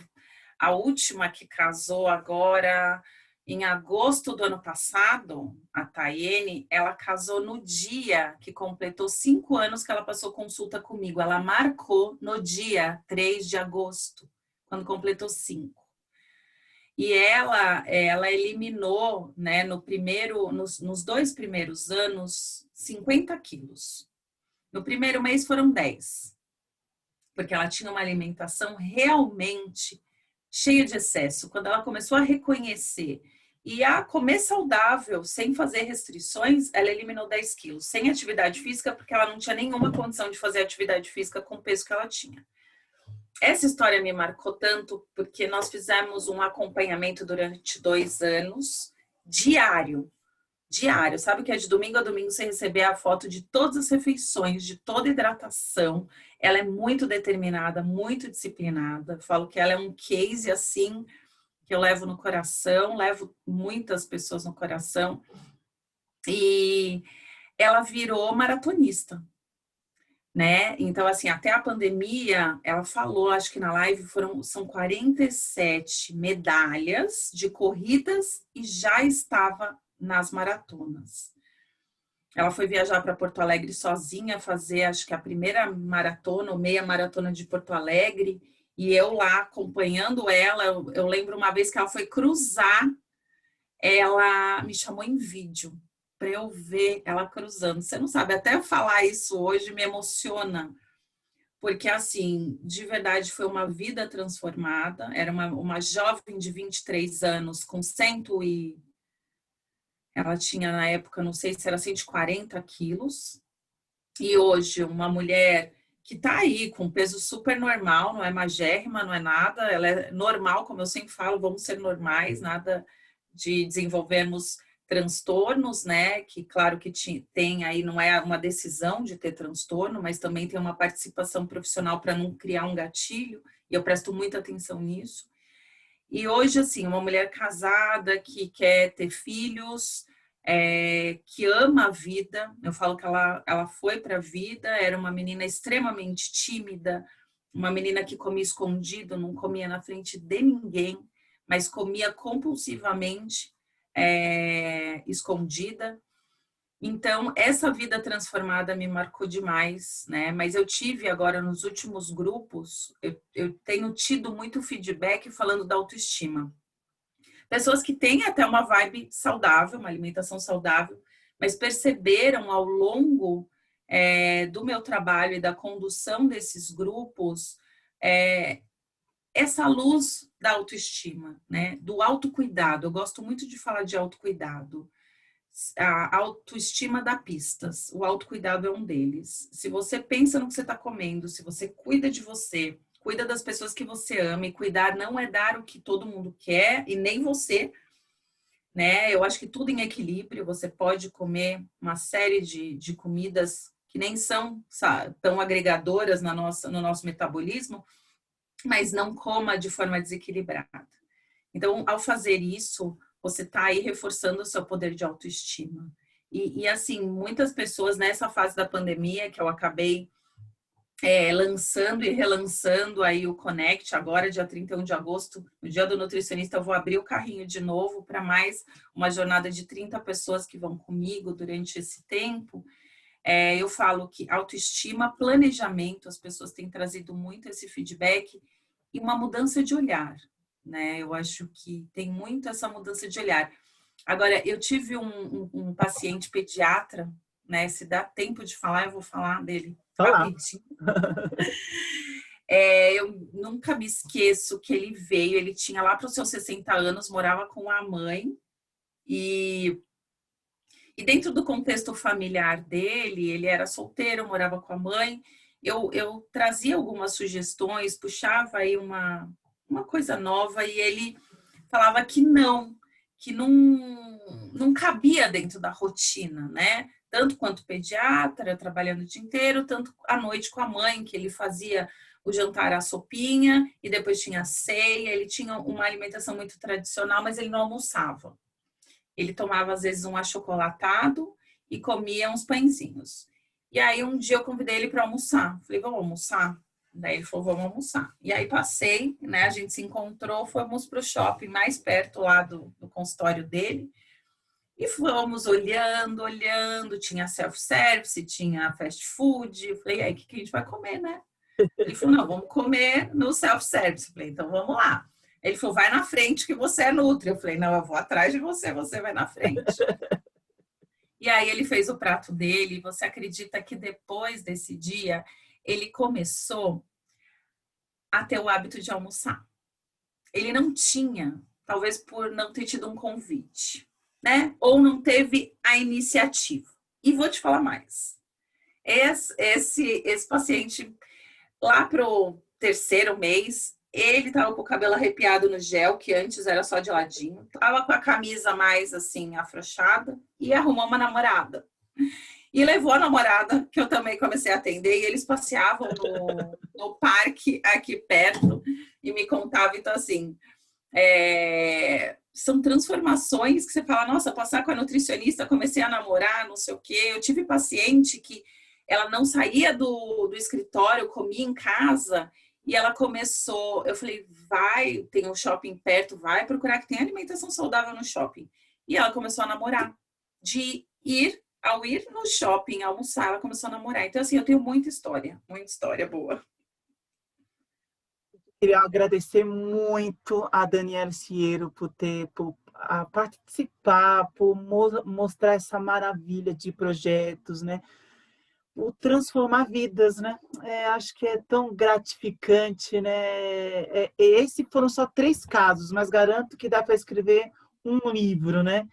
a última que casou agora Em agosto do ano passado, a Tayene, ela casou no dia que completou 5 anos que ela passou consulta comigo. Ela marcou no dia 3 de agosto, quando completou 5. E ela eliminou, né, nos 2 primeiros anos, 50 quilos. No primeiro mês foram 10, porque ela tinha uma alimentação realmente cheia de excesso. Quando ela começou a reconhecer e a comer saudável, sem fazer restrições, ela eliminou 10 quilos, sem atividade física, porque ela não tinha nenhuma condição de fazer atividade física com o peso que ela tinha. Essa história me marcou tanto, porque nós fizemos um acompanhamento durante 2 anos, diário. Diário, sabe o que é de domingo a domingo você receber a foto de todas as refeições, de toda a hidratação. Ela é muito determinada, muito disciplinada. Falo que ela é um case assim que eu levo no coração, levo muitas pessoas no coração. E ela virou maratonista, né? Então, assim, até a pandemia, ela falou, acho que na live são 47 medalhas de corridas e já estava nas maratonas. Ela foi viajar para Porto Alegre sozinha, fazer acho que a primeira maratona ou meia maratona de Porto Alegre, e eu lá acompanhando ela. Eu lembro uma vez que ela foi cruzar, ela me chamou em vídeo para eu ver ela cruzando. Você não sabe, até eu falar isso hoje me emociona, porque assim, de verdade foi uma vida transformada. Era uma jovem de 23 anos com ela tinha na época, não sei se era 140 quilos, e hoje uma mulher que está aí com peso super normal, não é magérrima, não é nada, ela é normal, como eu sempre falo, vamos ser normais, nada de desenvolvermos transtornos, né? Que claro que tem aí, não é uma decisão de ter transtorno, mas também tem uma participação profissional para não criar um gatilho, e eu presto muita atenção nisso. E hoje, assim, uma mulher casada que quer ter filhos, que ama a vida. Eu falo que ela foi para a vida, era uma menina extremamente tímida, uma menina que comia escondido, não comia na frente de ninguém, mas comia compulsivamente, escondida. Então, essa vida transformada me marcou demais, né? Mas eu tive agora nos últimos grupos, eu tenho tido muito feedback falando da autoestima. Pessoas que têm até uma vibe saudável, uma alimentação saudável, mas perceberam ao longo do meu trabalho e da condução desses grupos essa luz da autoestima, né? Do autocuidado. Eu gosto muito de falar de autocuidado. A autoestima dá pistas, o autocuidado é um deles. Se você pensa no que você está comendo, se você cuida de você, cuida das pessoas que você ama, e cuidar não é dar o que todo mundo quer e nem você, né? Eu acho que tudo em equilíbrio, você pode comer uma série de comidas que nem são tão agregadoras no nosso metabolismo, mas não coma de forma desequilibrada. Então, ao fazer isso, você está aí reforçando o seu poder de autoestima. E assim, muitas pessoas nessa fase da pandemia, que eu acabei lançando e relançando aí o Connect, agora dia 31 de agosto, no dia do nutricionista, eu vou abrir o carrinho de novo para mais uma jornada de 30 pessoas que vão comigo durante esse tempo. Eu falo que autoestima, planejamento, as pessoas têm trazido muito esse feedback e uma mudança de olhar, né? Eu acho que tem muito essa mudança de olhar. Agora, eu tive um paciente pediatra, né? Se dá tempo de falar, eu vou falar dele rapidinho. Eu nunca me esqueço que ele veio, ele tinha lá para os seus 60 anos, morava com a mãe, e dentro do contexto familiar dele, ele era solteiro, morava com a mãe. Eu trazia algumas sugestões, puxava aí uma coisa nova, e ele falava que não cabia dentro da rotina, né? Tanto quanto pediatra, trabalhando o dia inteiro, tanto à noite com a mãe, que ele fazia o jantar à sopinha e depois tinha a ceia. Ele tinha uma alimentação muito tradicional, mas ele não almoçava. Ele tomava, às vezes, um achocolatado e comia uns pãezinhos. E aí, um dia eu convidei ele para almoçar. Falei, vamos almoçar? Daí ele falou, vamos almoçar. E aí passei, né? A gente se encontrou, fomos para o shopping mais perto lá do consultório dele. E fomos olhando, olhando, tinha self-service, tinha fast food. Eu falei, e aí, o que a gente vai comer, né? Ele falou, não, vamos comer no self-service. Eu falei, então vamos lá. Ele falou, vai na frente que você é nutri. Eu falei, não, eu vou atrás de você, você vai na frente. E aí ele fez o prato dele. E você acredita que depois desse dia, ele começou a ter o hábito de almoçar. Ele não tinha, talvez por não ter tido um convite, né? Ou não teve a iniciativa. E vou te falar mais. Esse paciente, lá pro terceiro mês, ele tava com o cabelo arrepiado no gel, que antes era só de ladinho. Tava com a camisa mais, assim, afrouxada. E arrumou uma namorada. E levou a namorada, que eu também comecei a atender. E eles passeavam no parque aqui perto. E me contavam, então, assim... são transformações que você fala, nossa, passar com a nutricionista, comecei a namorar, não sei o quê. Eu tive paciente que ela não saía do escritório, comia em casa, e ela começou, eu falei, vai, tem um shopping perto, vai procurar que tem alimentação saudável no shopping. E ela começou a namorar. Ao ir no shopping almoçar, ela começou a namorar. Então, assim, eu tenho muita história boa. Queria agradecer muito a Daniela Siero a participar, por mostrar essa maravilha de projetos, né? Por transformar vidas, né? Acho que é tão gratificante, né? Esses foram só 3 casos, mas garanto que dá para escrever um livro, né?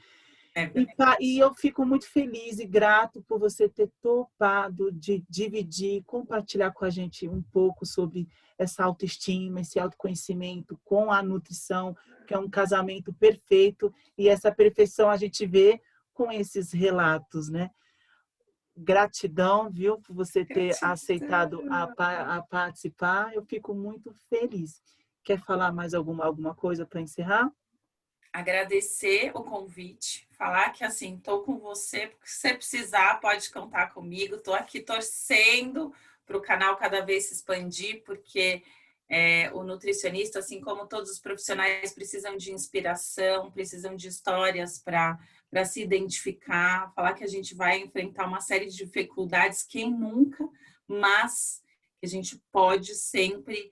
E eu fico muito feliz e grato por você ter topado de dividir, compartilhar com a gente um pouco sobre essa autoestima, esse autoconhecimento com a nutrição, que é um casamento perfeito, e essa perfeição a gente vê com esses relatos, né? Gratidão, viu, por você ter aceitado a participar. Eu fico muito feliz. Quer falar mais alguma coisa para encerrar? Agradecer o convite, falar que assim, estou com você, porque se você precisar, pode contar comigo. Estou aqui torcendo para o canal cada vez se expandir, porque o nutricionista, assim como todos os profissionais, precisam de inspiração, precisam de histórias para se identificar, falar que a gente vai enfrentar uma série de dificuldades, quem nunca, mas que a gente pode sempre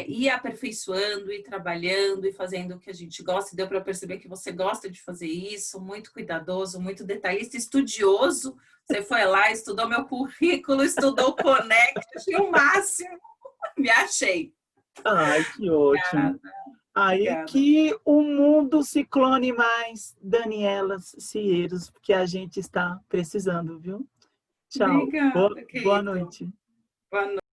ir aperfeiçoando, ir trabalhando e fazendo o que a gente gosta. Deu para perceber que você gosta de fazer isso, muito cuidadoso, muito detalhista, estudioso. Você foi lá, estudou meu currículo, estudou o Connect, o máximo. Me achei. Ai, que ótimo. Aí Obrigada. que o mundo se clone mais Danielas Sieiros, que a gente está precisando, viu? Tchau. Obrigada, Boa noite. Boa noite.